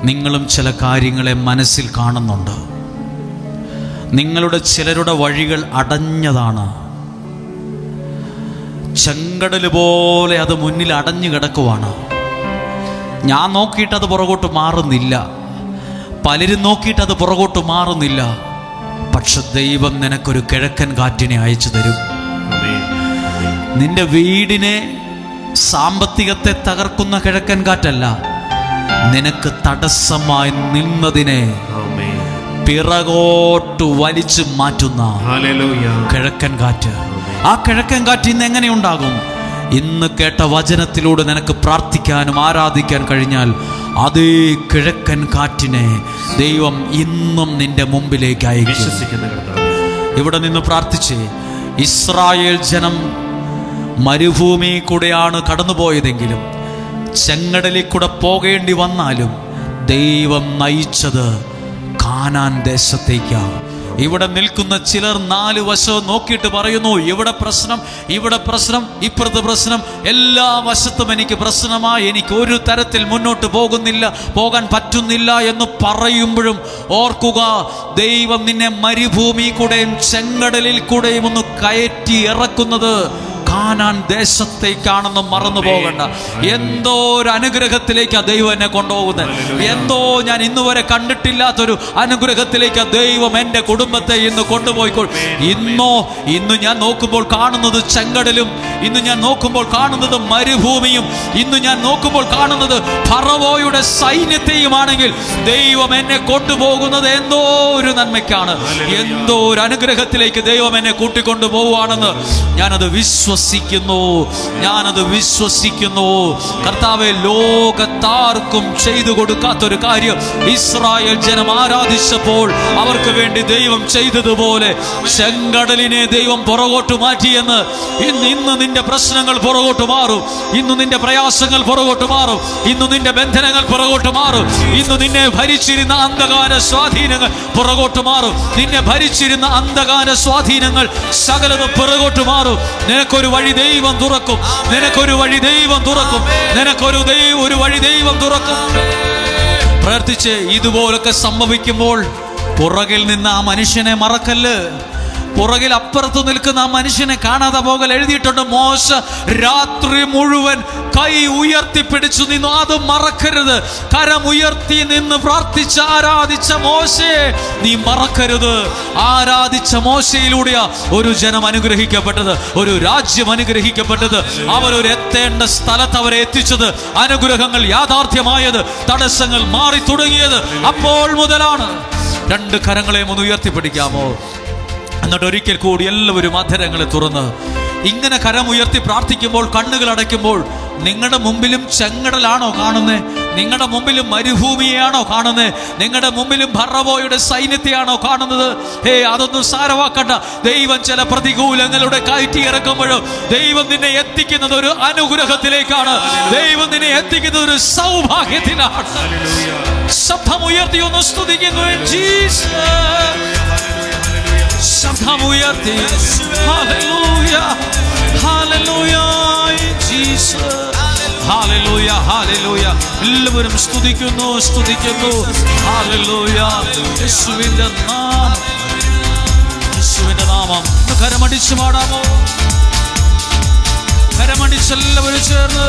Speaker 1: നിങ്ങളും ചില കാര്യങ്ങളെ മനസ്സിൽ കാണുന്നുണ്ട്. നിങ്ങളുടെ ചിലരുടെ വഴികൾ അടഞ്ഞതാണ്. ചെങ്കടൽ പോലെ അത് മുന്നിൽ അടഞ്ഞു കിടക്കുവാണ്. ഞാൻ നോക്കിയിട്ട് അത് പുറകോട്ട് മാറുന്നില്ല, പലരും നോക്കിയിട്ട് അത് പുറകോട്ട് മാറുന്നില്ല. പക്ഷെ ദൈവം നിനക്കൊരു കിഴക്കൻ കാറ്റിനെ അയച്ചു തരും. നിന്റെ വീടിനെ, സാമ്പത്തികത്തെ തകർക്കുന്ന കിഴക്കൻ കാറ്റല്ല, നിനക്ക് തടസ്സമായി നിന്നതിനെ പിറകോട്ട് വലിച്ചു മാറ്റുന്ന കിഴക്കൻ കാറ്റ്. ആ കിഴക്കൻ കാറ്റ് ഇന്ന് എങ്ങനെ ഉണ്ടാകും? ഇന്ന് കേട്ട വചനത്തിലൂടെ നിനക്ക് പ്രാർത്ഥിക്കാനും ആരാധിക്കാൻ കഴിഞ്ഞാൽ അതേ കിഴക്കൻ കാറ്റിനെ ദൈവം ഇന്നും നിന്റെ മുമ്പിലേക്ക് അയക്കും. ഇവിടെ നിന്ന് പ്രാർത്ഥിച്ചേ. ഇസ്രായേൽ ജനം മരുഭൂമി കൂടെയാണ് കടന്നുപോയതെങ്കിലും, ചെങ്കടലിൽ കൂടെ പോകേണ്ടി വന്നാലും ദൈവം നയിച്ചത് കാനാൻ ദേശത്തേക്കാണ്. ഇവിടെ നിൽക്കുന്ന ചിലർ 4 വശവും നോക്കിയിട്ട് പറയുന്നു, ഇവിടെ പ്രശ്നം, ഇപ്പുറത്ത് പ്രശ്നം, എല്ലാ വശത്തും എനിക്ക് പ്രശ്നമായി, എനിക്ക് ഒരു തരത്തിൽ മുന്നോട്ട് പോകാൻ പറ്റുന്നില്ല എന്ന് പറയുമ്പോഴും ഓർക്കുക, ദൈവം നിന്നെ മരുഭൂമി കൂടെയും ചെങ്കടലിൽ കൂടെയും ഒന്ന് കയറ്റി ഇറക്കുന്നത് കാനാൻ ദേശത്തേക്കാണെന്ന് മറന്നു പോകണ്ട. എന്തോ ഒരു അനുഗ്രഹത്തിലേക്ക് ദൈവം എന്നെ കൊണ്ടുപോകുന്നത്. എന്തോ ഞാൻ ഇന്നുവരെ കണ്ടിട്ടില്ലാത്തൊരു അനുഗ്രഹത്തിലേക്ക് ദൈവം എൻ്റെ കുടുംബത്തെ ഇന്ന് കൊണ്ടുപോയിക്കോൾ. ഇന്ന് ഞാൻ നോക്കുമ്പോൾ കാണുന്നത് ചെങ്കടലും, ഇന്ന് ഞാൻ നോക്കുമ്പോൾ കാണുന്നത് മരുഭൂമിയും, ഇന്ന് ഞാൻ നോക്കുമ്പോൾ കാണുന്നത് ഫറവോയുടെ സൈന്യത്തെയുമാണെങ്കിൽ ദൈവം എന്നെ കൊണ്ടുപോകുന്നത് എന്തോ ഒരു നന്മയ്ക്കാണ്, എന്തോ ഒരു അനുഗ്രഹത്തിലേക്ക് ദൈവം എന്നെ കൂട്ടിക്കൊണ്ടു പോവുകയാണെന്ന് ഞാനത് വിശ്വസിക്കുന്നു. കർത്താവേ, ലോകത്താർക്കും ചെയ്തു കൊടുക്കാത്തൊരു കാര്യം ഇസ്രായേൽ ജനം ആരാധിച്ചപ്പോൾ അവർക്ക് വേണ്ടി ദൈവം ചെയ്തതുപോലെ ചെങ്കടലിനെ ദൈവം പുറകോട്ട് മാറ്റിയെന്ന് ഇന്ന് നിന്റെ പ്രശ്നങ്ങൾ പുറകോട്ട് മാറും. ഇന്ന് നിന്റെ പ്രയാസങ്ങൾ പുറകോട്ട് മാറും. ഇന്ന് നിന്റെ ബന്ധനങ്ങൾ പുറകോട്ട് മാറും. ഇന്ന് നിന്നെ ഭരിച്ചിരുന്ന അന്ധകാര സ്വാധീനങ്ങൾ പുറകോട്ട് മാറും. നിന്നെ ഭരിച്ചിരുന്ന അന്ധകാര സ്വാധീനങ്ങൾ സകലതും പുറകോട്ട് മാറും. നിനക്കൊരു വഴി ദൈവം തുറക്കും. പ്രാർത്ഥിച്ച് ഇതുപോലൊക്കെ സംഭവിക്കുമ്പോൾ പുറകിൽ നിന്ന് ആ മനുഷ്യനെ മറക്കല്ല്. പുറകിൽ അപ്പുറത്ത് നിൽക്കുന്ന ആ മനുഷ്യനെ കാണാതെ പോകൽ എഴുതിയിട്ടുണ്ട്. മോശ രാത്രി മുഴുവൻ കൈ ഉയർത്തിപ്പിടിച്ചു നിന്നു. അത് മറക്കരുത്. കരമുയർത്തി നിന്ന് പ്രാർത്ഥിച്ച് ആരാധിച്ച മോശയെ നീ മറക്കരുത്. ആരാധിച്ച മോശയിലൂടെയാ ഒരു ജനം അനുഗ്രഹിക്കപ്പെട്ടത്, ഒരു രാജ്യം അനുഗ്രഹിക്കപ്പെട്ടത്. അവരൊരു എത്തേണ്ട സ്ഥലത്ത് അവരെ എത്തിച്ചത്, അനുഗ്രഹങ്ങൾ യാഥാർത്ഥ്യമായത്, തടസ്സങ്ങൾ മാറി തുടങ്ങിയത് അപ്പോൾ മുതലാണ്. 2 കരങ്ങളെയും ഒന്ന് ഉയർത്തിപ്പിടിക്കാമോ? എന്നിട്ട് ഒരിക്കൽ കൂടി എല്ലാവരും അധരങ്ങളെ തുറന്ന് ഇങ്ങനെ കരമുയർത്തി പ്രാർത്ഥിക്കുമ്പോൾ, കണ്ണുകൾ അടയ്ക്കുമ്പോൾ, നിങ്ങളുടെ മുമ്പിലും ചെങ്കടലാണോ കാണുന്നത്? നിങ്ങളുടെ മുമ്പിലും മരുഭൂമിയെയാണോ കാണുന്നത്? നിങ്ങളുടെ മുമ്പിലും ഫറവോയുടെ സൈന്യത്തെയാണോ കാണുന്നത്? അതൊന്നും സാരവാക്കണ്ട. ദൈവം ചില പ്രതികൂലങ്ങളുടെ കയറ്റി ഇറക്കുമ്പോഴോ ദൈവം നിന്നെ എത്തിക്കുന്നത് ഒരു അനുഗ്രഹത്തിലേക്കാണ്. ദൈവം നിന്നെ എത്തിക്കുന്നത് ഒരു സൗഭാഗ്യത്തിനാണ്. ശബ്ദമുയർത്തി ഒന്ന് സ്തുതിക്കുന്നു. ശബ്ദമുയർത്തി hallelujah, hallelujah, Jesus, hallelujah, hallelujah. എല്ലാവരും സ്തുതിക്കുന്നു, സ്തുതിക്കുന്നു. ഹല്ലേലൂയ, യേശുവിന്റെ നാമം, യേശുവിന്റെ നാമം. കരമടിച്ച് പാടാമോ? കരമടിച്ച് എല്ലാവരും ചേർന്ന്.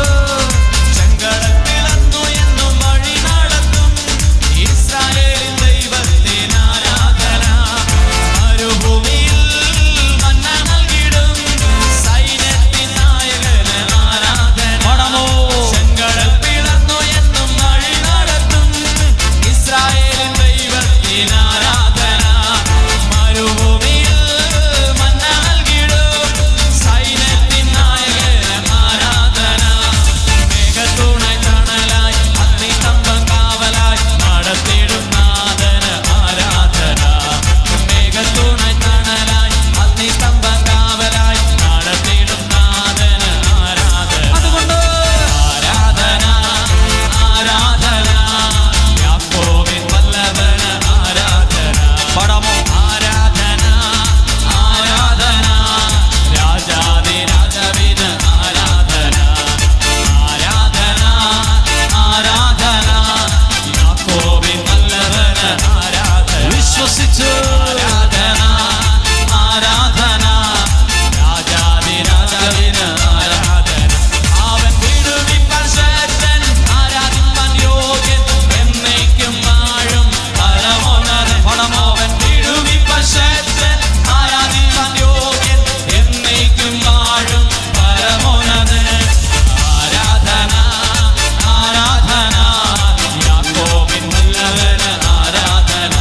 Speaker 3: ചെങ്കടലിലന്നു എന്നും വഴി നടത്തും ഇസ്രായേലിൻ ദൈവത്തിന് ആരാധന. മരുഭൂമിയിൽ മന്ന നൽകിടും സൈന്യത്തിൻ നായകന് ആരാധന.
Speaker 1: പാടാമോ?
Speaker 3: ചെങ്കടലിലന്നു എന്നും വഴി നടത്തും ഇസ്രായേലിൻ ദൈവത്തിന് ആരാധന. മരുഭൂമിയിൽ മന്ന നൽകിടും സൈന്യത്തിൻ നായകന് ആരാധന. മേഘത്തൂണായി തണലായി അഗ്നിസ്തംഭം കാവലായി നടത്തിടും നാഥന് ആരാധന. മേഘത്തൂണായി തണലായി അഗ്നിസ്തംഭം കാവലായി നടത്തിടും നാഥന് ആരാധന.
Speaker 1: അതുകൊണ്ട്
Speaker 3: ആരാധന, ആരാധന, യാക്കോബിൻ വല്ലഭന് ആരാധന.
Speaker 1: പാടാമോ?
Speaker 3: ആരാധന, ആരാധന, രാജാധിരാജവിന് ആരാധന. ആരാധന, ആരാധന, യാക്കോബിൻ വല്ലഭന് ആരാധന.
Speaker 1: വിശ്വസിച്ച്
Speaker 3: ആരാധന, ആരാധന, രാജാധിരാജവിന് ആരാധന. അവൻ വിടുവിപ്പാൻ ശക്തൻ, ആരാധിപ്പാൻ യോഗ്യൻ, എന്നേക്കും വാഴും പരമോന്നതൻ. അവൻ വിടുവിപ്പാൻ ശക്തൻ, ആരാധിപ്പാൻ യോഗ്യൻ, എന്നേക്കും വാഴും പരമോന്നതൻ. ആരാധന, ആരാധന, യാക്കോബിൻ വല്ലഭന് ആരാധന.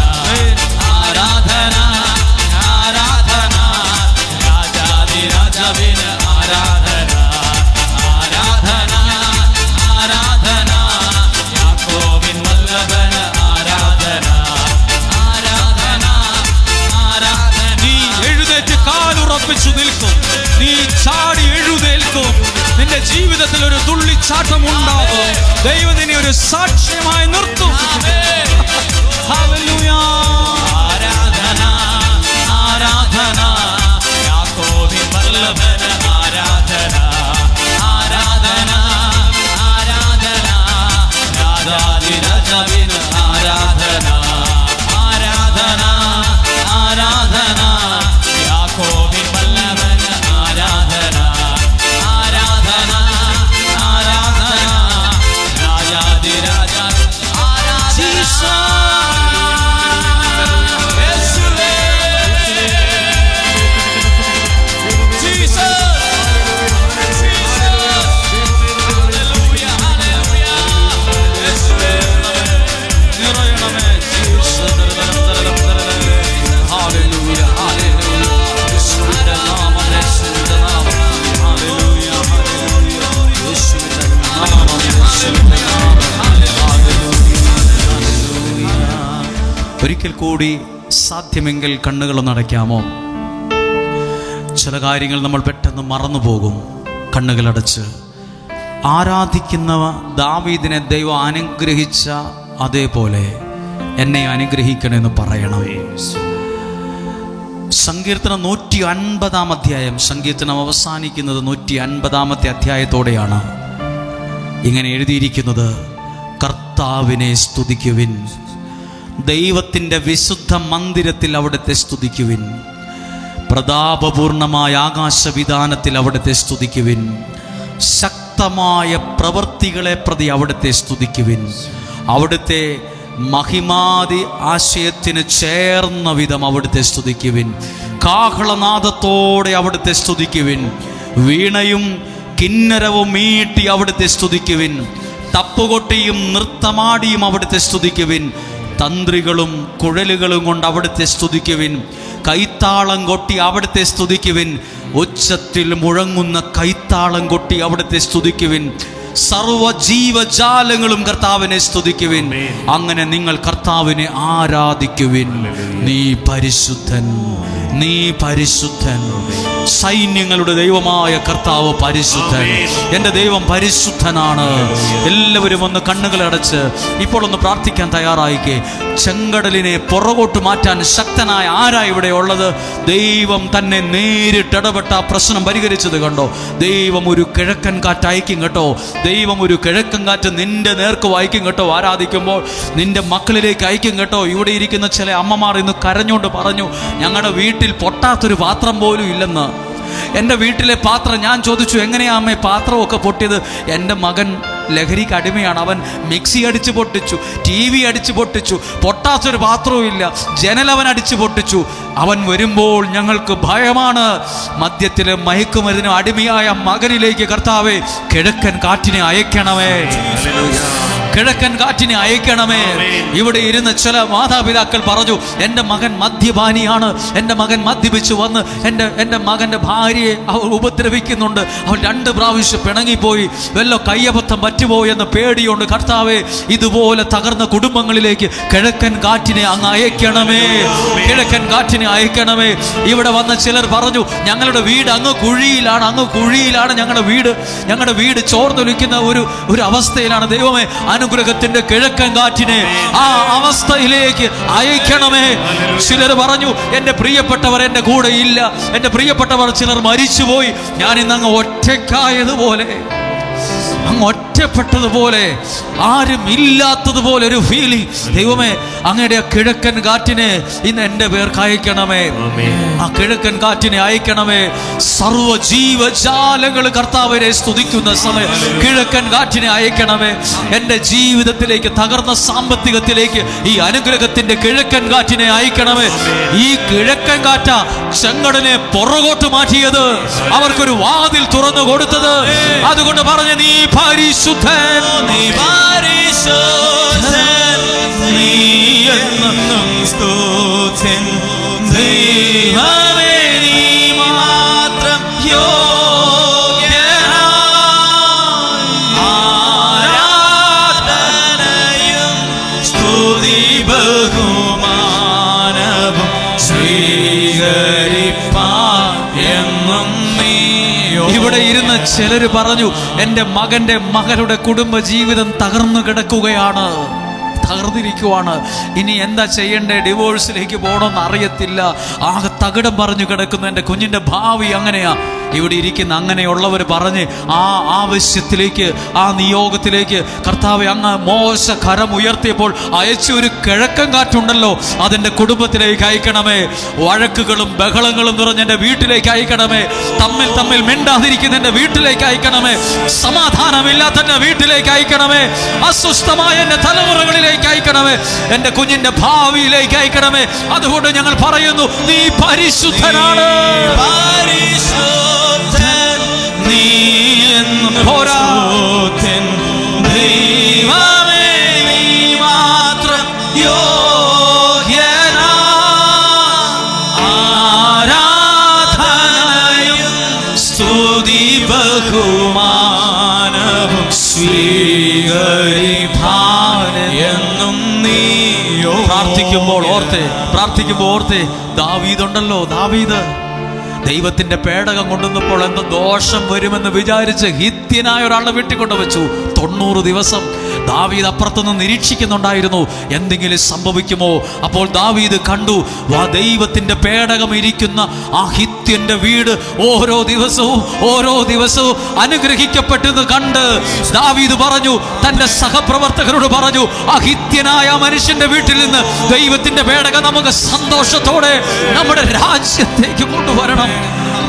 Speaker 3: ആരാധന, ആരാധന, രാജാധിരാജവിന് ആരാധന. ആരാധന, ആരാധന, യാക്കോബിൻ വല്ലഭന് ആരാധന. ആരാധന, ആരാധന.
Speaker 1: നീ എഴുന്നേറ്റ് കാലുറപ്പിച്ചു നിൽക്കും. നീ ചാടി എഴുന്നേൽക്കും. നിന്റെ ജീവിതത്തിൽ ഒരു തുള്ളിച്ചാട്ടം ഉണ്ടാകും. ദൈവം നിന്നെ ഒരു സാക്ഷ്യമായി നിർത്തും. ഹല്ലേലൂയ.
Speaker 3: ആരാധന, ആരാധന, യാക്കോബിൻ വല്ലഭന് ആരാധന. ആരാധന, ആരാധന, രാജാധിരാജവിന് ആരാധന. ആരാധന, ആരാധന, യാക്കോബിൻ വല്ലഭന് ആരാധന. ആരാധന, ആരാധന, രാജാധിരാജ
Speaker 1: ഒരിക്കൽ കൂടി സാധ്യമെങ്കിൽ കണ്ണുകളൊന്ന് അടയ്ക്കാമോ? ചില കാര്യങ്ങൾ നമ്മൾ പെട്ടെന്ന് മറന്നുപോകും. കണ്ണുകളടച്ച് ആരാധിക്കുന്ന ദാവീദിനെ ദൈവം അനുഗ്രഹിച്ച അതേപോലെ എന്നെ അനുഗ്രഹിക്കണമെന്ന് പറയണം. സങ്കീർത്തനം 150 അധ്യായം. സങ്കീർത്തനം അവസാനിക്കുന്നത് 150 അധ്യായത്തോടെയാണ്. ഇങ്ങനെ എഴുതിയിരിക്കുന്നത്: കർത്താവിനെ സ്തുതിക്കുവിൻ, ദൈവത്തിൻ്റെ വിശുദ്ധ മന്ദിരത്തിൽ അവിടുത്തെ സ്തുതിക്കുവിൻ, പ്രതാപപൂർണമായ ആകാശവിധാനത്തിൽ അവിടുത്തെ സ്തുതിക്കുവിൻ, ശക്തമായ പ്രവൃത്തികളെ പ്രതി അവിടുത്തെ സ്തുതിക്കുവിൻ, അവിടുത്തെ മഹിമാതി ആശയത്തിന് ചേർന്ന വിധം അവിടുത്തെ സ്തുതിക്കുവിൻ, കാഹളനാദത്തോടെ അവിടുത്തെ സ്തുതിക്കുവിൻ, വീണയും കിന്നരവും മീട്ടി അവിടുത്തെ സ്തുതിക്കുവിൻ, തപ്പുകൊട്ടിയും നൃത്തമാടിയും അവിടുത്തെ സ്തുതിക്കുവിൻ, തന്ത്രികളും കുഴലുകളും കൊണ്ട് അവിടുത്തെ സ്തുതിക്കുവിൻ, കൈത്താളം കൊട്ടി അവിടുത്തെ സ്തുതിക്കുവിൻ, ഉച്ചത്തിൽ മുഴങ്ങുന്ന കൈത്താളം കൊട്ടി അവിടുത്തെ സ്തുതിക്കുവിൻ. സർവജീവജാലങ്ങളും കർത്താവിനെ സ്തുതിക്കുവിൻ. അങ്ങനെ നിങ്ങൾ കർത്താവിനെ ആരാധിക്കുവിൻ. നീ പരിശുദ്ധൻ, നീ പരിശുദ്ധൻ. സൈന്യങ്ങളുടെ ദൈവമായ കർത്താവ് പരിശുദ്ധൻ. എൻ്റെ ദൈവം പരിശുദ്ധനാണ്. എല്ലാവരും ഒന്ന് കണ്ണുകളടച്ച് ഇപ്പോൾ ഒന്ന് പ്രാർത്ഥിക്കാൻ തയ്യാറായിക്കേ. ചെങ്കടലിനെ പുറകോട്ട് മാറ്റാൻ ശക്തനായ ആരാ ഇവിടെ ഉള്ളത്? ദൈവം തന്നെ നേരിട്ട് ഇടപെട്ട ആ പ്രശ്നം പരിഹരിച്ചത് കണ്ടോ? ദൈവം ഒരു കിഴക്കൻ കാറ്റ് അയക്കും കേട്ടോ. ദൈവം ഒരു കിഴക്കൻ കാറ്റ് നിന്റെ നേർക്ക് വായിക്കും കേട്ടോ. ആരാധിക്കുമ്പോൾ നിന്റെ മക്കളിലേക്ക് അയക്കും കേട്ടോ. ഇവിടെ ഇരിക്കുന്ന ചില അമ്മമാർ ഇന്ന് കരഞ്ഞുകൊണ്ട് പറഞ്ഞു, ഞങ്ങളുടെ വീട്ടിൽ പൊട്ടാത്തൊരു പാത്രം പോലും ഇല്ലെന്ന്. എൻ്റെ വീട്ടിലെ പാത്രം, ഞാൻ ചോദിച്ചു എങ്ങനെയാ അമ്മേ പാത്രമൊക്കെ പൊട്ടിയത്? എൻ്റെ മകൻ ലഹരിക്ക് അടിമയാണ്. അവൻ മിക്സി അടിച്ച് പൊട്ടിച്ചു, TV അടിച്ച് പൊട്ടിച്ചു, പൊട്ടാത്തൊരു പാത്രവും ഇല്ല. ജനലവൻ അടിച്ച് പൊട്ടിച്ചു. അവൻ വരുമ്പോൾ ഞങ്ങൾക്ക് ഭയമാണ്. മദ്യത്തിലെ മയക്കുമരുന്നിന് അടിമയായ മകനിലേക്ക് കർത്താവേ കിഴക്കൻ കാറ്റിനെ അയക്കണമേ, കിഴക്കൻ കാറ്റിനെ അയക്കണമേ. ഇവിടെ ഇരുന്ന ചില മാതാപിതാക്കൾ പറഞ്ഞു, എൻ്റെ മകൻ മദ്യപാനിയാണ്, എൻ്റെ മകൻ മദ്യപിച്ചു വന്ന് എൻ്റെ മകൻ്റെ ഭാര്യയെ അവൾ ഉപദ്രവിക്കുന്നുണ്ട്, അവൾ 2 പ്രാവശ്യം പിണങ്ങിപ്പോയി, വല്ല കയ്യബദ്ധം പറ്റുപോയി എന്ന പേടിയുണ്ട്. കർത്താവേ, ഇതുപോലെ തകർന്ന കുടുംബങ്ങളിലേക്ക് കിഴക്കൻ കാറ്റിനെ അങ്ങ് അയക്കണമേ, കിഴക്കൻ കാറ്റിനെ അയക്കണമേ. ഇവിടെ വന്ന ചിലർ പറഞ്ഞു, ഞങ്ങളുടെ വീട് അങ്ങ് കുഴിയിലാണ്, അങ്ങ് കുഴിയിലാണ് ഞങ്ങളുടെ വീട് ചോർന്നൊലിക്കുന്ന ഒരു അവസ്ഥയിലാണ്. ദൈവമേ, അനുഗ്രഹത്തിന്റെ കിഴക്കൻ കാറ്റിനെ ആ അവസ്ഥയിലേക്ക് അയക്കണമേ. ചിലർ പറഞ്ഞു, എൻ്റെ പ്രിയപ്പെട്ടവർ എൻ്റെ കൂടെ ഇല്ല, എൻ്റെ പ്രിയപ്പെട്ടവർ ചിലർ മരിച്ചുപോയി, ഞാൻ ഇന്ന് അങ്ങ് ഒറ്റക്കായതുപോലെ, അങ്ങ് ഒറ്റപ്പെട്ടതുപോലെ, ആരും ഇല്ലാത്തതുപോലെ ഒരു ഫീലിംഗ്. ദൈവമേ, അങ്ങയുടെ ആ കിഴക്കൻ കാറ്റിനെ ഇന്ന് എൻ്റെ പേർക്ക് അയക്കണമേ. ആ കിഴക്കൻ കാറ്റിനെ അയക്കണമേ. സർവജീവജാലങ്ങൾ കർത്താവിനെ സ്തുതിക്കുന്ന സമയം കിഴക്കൻ കാറ്റിനെ അയക്കണമേ. എൻ്റെ ജീവിതത്തിലേക്ക്, തകർന്ന സാമ്പത്തികത്തിലേക്ക് ഈ അനുഗ്രഹത്തിന്റെ കിഴക്കൻ കാറ്റിനെ അയക്കണമേ. ഈ കിഴക്കൻ കാറ്റ ചെങ്കടലിനെ പുറകോട്ട് മാറ്റിയത്, അവർക്കൊരു വാതിൽ തുറന്നു കൊടുത്തത്. അതുകൊണ്ട് പറഞ്ഞ, നീ പരിശുദ്ധൻ, നീ പരിശുദ്ധൻ, നീ എന്നും സ്തുത്യൻ. ദൈവമേ, നീ മാത്രം യോഗ്യനായി ആരാധനയും സ്തുതി ബഹുമാനവും സ്വീകരിപ്പാൻ എന്നും നീ. ഇവിടെ ഇരുന്ന് ചിലര് പറഞ്ഞു, എൻ്റെ മകളുടെ കുടുംബ ജീവിതം തകർന്നു കിടക്കുകയാണ്, തകർന്നിരിക്കുവാണ്. ഇനി എന്താ ചെയ്യണ്ടേ? ഡിവോഴ്സിലേക്ക് പോകണമെന്ന് അറിയത്തില്ല. ആകെ തകിടം പറഞ്ഞു കിടക്കുന്നു. എൻ്റെ കുഞ്ഞിൻ്റെ ഭാവി അങ്ങനെയാ. ഇവിടെ ഇരിക്കുന്ന അങ്ങനെയുള്ളവർ പറഞ്ഞ് ആ ആവശ്യത്തിലേക്ക്, ആ നിയോഗത്തിലേക്ക് കർത്താവെ അങ്ങ് മോശ കരം ഉയർത്തിയപ്പോൾ അയച്ച ഒരു കിഴക്കൻ കാറ്റുണ്ടല്ലോ, അതെൻ്റെ കുടുംബത്തിലേക്ക് അയക്കണമേ. വഴക്കുകളും ബഹളങ്ങളും നിറഞ്ഞ എൻ്റെ വീട്ടിലേക്ക് അയക്കണമേ. തമ്മിൽ മിണ്ടാതിരിക്കുന്ന എൻ്റെ വീട്ടിലേക്ക് അയക്കണമേ. സമാധാനമില്ലാത്ത എൻ്റെ വീട്ടിലേക്ക് അയക്കണമേ. അസ്വസ്ഥമായ എൻ്റെ തലമുറകളിലേക്ക് അയക്കണമേ. എൻ്റെ കുഞ്ഞിൻ്റെ ഭാവിയിലേക്ക് അയക്കണമേ. അതുകൊണ്ട് ഞങ്ങൾ പറയുന്നു, നീ പരിശുദ്ധനാണ്, പരിശുദ്ധൻ, നീ എന്നും പോരാത്തൻ. ദൈവമേ, നീ മാത്രം യോഗ്യനായി ആരാധനയും സ്തുതി ബഹുമാനവും സ്വീകരിപ്പാൻ എന്നും നീ. പ്രാർത്ഥിക്കുമ്പോൾ ഓർത്തെ ദാവീദുണ്ടല്ലോ, ദാവീദ് ദൈവത്തിന്റെ പേടകം കൊണ്ടുവന്നപ്പോൾ എന്തോ ദോഷം വരുമെന്ന് വിചാരിച്ച് ഹിത്യനായ ഒരാളെ വീട്ടിൽ വെച്ചു. 90 ദിവസം ദാവീദ് അപ്പുറത്തുനിന്ന് നിരീക്ഷിക്കുന്നുണ്ടായിരുന്നു, എന്തെങ്കിലും സംഭവിക്കുമോ. അപ്പോൾ ദാവീദ് കണ്ടു, ദൈവത്തിന്റെ പേടകം ഇരിക്കുന്ന ആ ഹിത്യന്റെ വീട് ഓരോ ദിവസവും അനുഗ്രഹിക്കപ്പെട്ടെന്ന് കണ്ട് ദാവീദ് പറഞ്ഞു, തന്റെ സഹപ്രവർത്തകരോട് പറഞ്ഞു, ആ ഹിത്യനായ മനുഷ്യന്റെ വീട്ടിൽ നിന്ന് ദൈവത്തിന്റെ പേടകം നമുക്ക് സന്തോഷത്തോടെ നമ്മുടെ രാജ്യത്തേക്ക് കൊണ്ടുവരണം.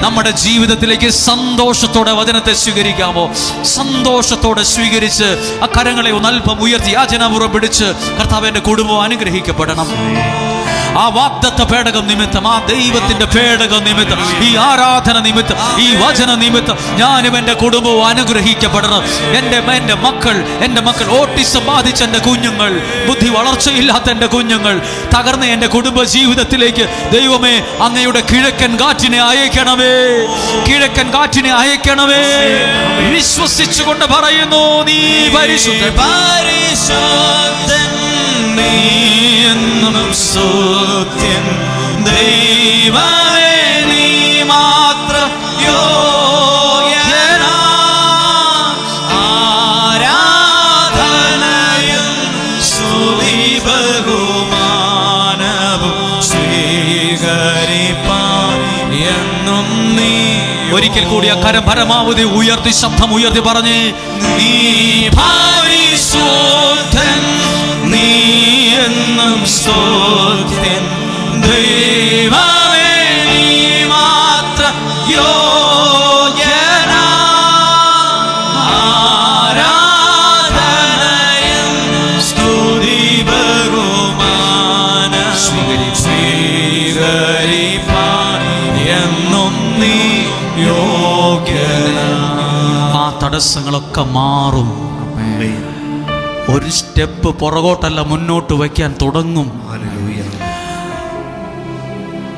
Speaker 1: നമ്മുടെ ജീവിതത്തിലേക്ക് സന്തോഷത്തോടെ വചനത്തെ സ്വീകരിക്കാമോ? സന്തോഷത്തോടെ സ്വീകരിച്ച് ആ കരങ്ങളെ ഒന്ന് അല്പം ഉയർത്തി യാചനാപൂർവ്വം പിടിച്ച്, കർത്താവിന്റെ കുടുംബം അനുഗ്രഹിക്കപ്പെടണം, ആ വാഗ്ദത്ത പേടകം നിമിത്തം, ആ ദൈവത്തിന്റെ പേടകം നിമിത്തം, ഈ ആരാധന നിമിത്തം, ഈ വചന നിമിത്തം ഞാനും എൻ്റെ കുടുംബവും അനുഗ്രഹിക്കപ്പെടണം. എൻ്റെ മക്കൾ, ഓട്ടിസം ബാധിച്ച എൻ്റെ കുഞ്ഞുങ്ങൾ, ബുദ്ധി വളർച്ചയില്ലാത്ത എൻ്റെ കുഞ്ഞുങ്ങൾ, തകർന്ന എൻ്റെ കുടുംബ ജീവിതത്തിലേക്ക് ദൈവമേ അങ്ങയുടെ കിഴക്കൻ കാറ്റിനെ അയക്കണമേ, കിഴക്കൻ കാറ്റിനെ അയക്കണമേ. വിശ്വസിച്ചുകൊണ്ട് പറയുന്നു, നീ പരിശുദ്ധൻ,
Speaker 3: നീ എന്നും സ്തുത്യൻ ദൈവമേ, നീ മാത്രം യോഗ്യനാ. ആരാധനയും സ്തുതി ബഹുമാനവും സ്വീകരിപ്പാൻ എന്നും നീ.
Speaker 1: ഒരിക്കൽ കൂടി ആ കരം പരമാവധി ഉയർത്തി, ശബ്ദം ഉയർത്തി പറഞ്ഞേ,
Speaker 3: നീ പരിശുദ്ധൻ, നീ എന്നും സ്തുത്യൻ ദൈവമേ, നീ മാത്രം യോഗ്യനാ. ആരാധനയും സ്തുതി ബഹുമാനം സ്വീകരിപ്പാൻ എന്നും നീ യോഗ്യനാ.
Speaker 1: ആ തടസ്സങ്ങളൊക്കെ മാറും. ഒരു സ്റ്റെപ്പ് പുറകോട്ടല്ല മുന്നോട്ട് വയ്ക്കാൻ തുടങ്ങും.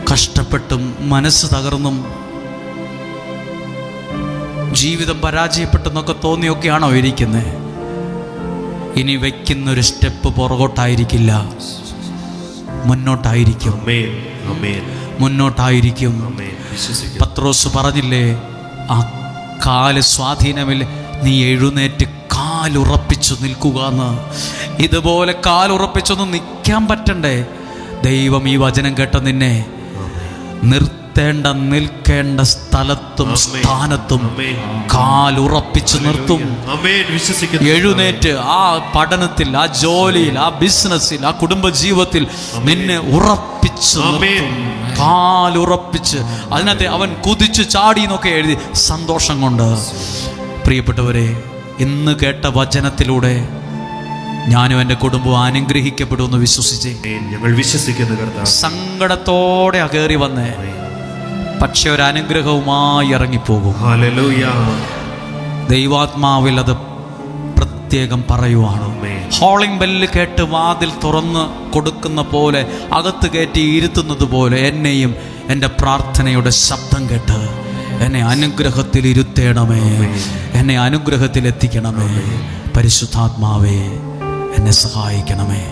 Speaker 1: കഷ്ടപ്പെട്ടും മനസ്സ് തകർന്നും ജീവിതം പരാജയപ്പെട്ടെന്നൊക്കെ തോന്നിയൊക്കെയാണോ ഇരിക്കുന്നത്? ഇനി വയ്ക്കുന്നൊരു സ്റ്റെപ്പ് പുറകോട്ടായിരിക്കില്ല, മുന്നോട്ടായിരിക്കും, മുന്നോട്ടായിരിക്കും. പത്രോസ് പറഞ്ഞില്ലേ, ആ കാല് സ്വാധീനമില്ല, നീ എഴുന്നേറ്റ് കാലുറപ്പിച്ചു നിൽക്കുക എന്ന്. ഇതുപോലെ കാലുറപ്പിച്ചൊന്നും നിൽക്കാൻ പറ്റണ്ടേ? ദൈവം ഈ വചനം കേട്ട നിന്നെ നിൽക്കേണ്ട സ്ഥലത്തും സ്ഥാനത്തും കാലുറപ്പിച്ചു നിർത്തും. എഴുന്നേറ്റ് ആ പഠനത്തിൽ, ആ ജോലിയിൽ, ആ ബിസിനസ്സിൽ, ആ കുടുംബജീവിതത്തിൽ നിന്നെ ഉറപ്പിച്ചു നിർത്തും. കാലുറപ്പിച്ച്. അതിനകത്ത് അവൻ കുതിച്ചു ചാടി എന്നൊക്കെ എഴുതി, സന്തോഷം കൊണ്ട്. പ്രിയപ്പെട്ടവരെ, ഇന്ന് കേട്ട വചനത്തിലൂടെ ഞാനും എൻ്റെ കുടുംബവും അനുഗ്രഹിക്കപ്പെടുമെന്ന് വിശ്വസിച്ചേ.
Speaker 2: ഞങ്ങൾ വിശ്വസിക്കുന്നു.
Speaker 1: സങ്കടത്തോടെ കയറി വന്നേ, പക്ഷെ ഒരു അനുഗ്രഹവുമായി ഇറങ്ങിപ്പോകും. ദൈവാത്മാവിൽ അത് പ്രത്യേകം പറയുവാണ്. ഹോളിംഗ് ബെല്ല് കേട്ട് വാതിൽ തുറന്ന് കൊടുക്കുന്ന പോലെ, അകത്ത് കയറ്റി ഇരുത്തുന്നത് പോലെ എന്നെയും എൻ്റെ പ്രാർത്ഥനയുടെ ശബ്ദം കേട്ട് എന്നെ അനുഗ്രഹത്തിൽ ഇരുത്തേണമേ, എന്നെ അനുഗ്രഹത്തിൽ എത്തിക്കണമേ. പരിശുദ്ധാത്മാവേ, എന്നെ സഹായിക്കണമേ.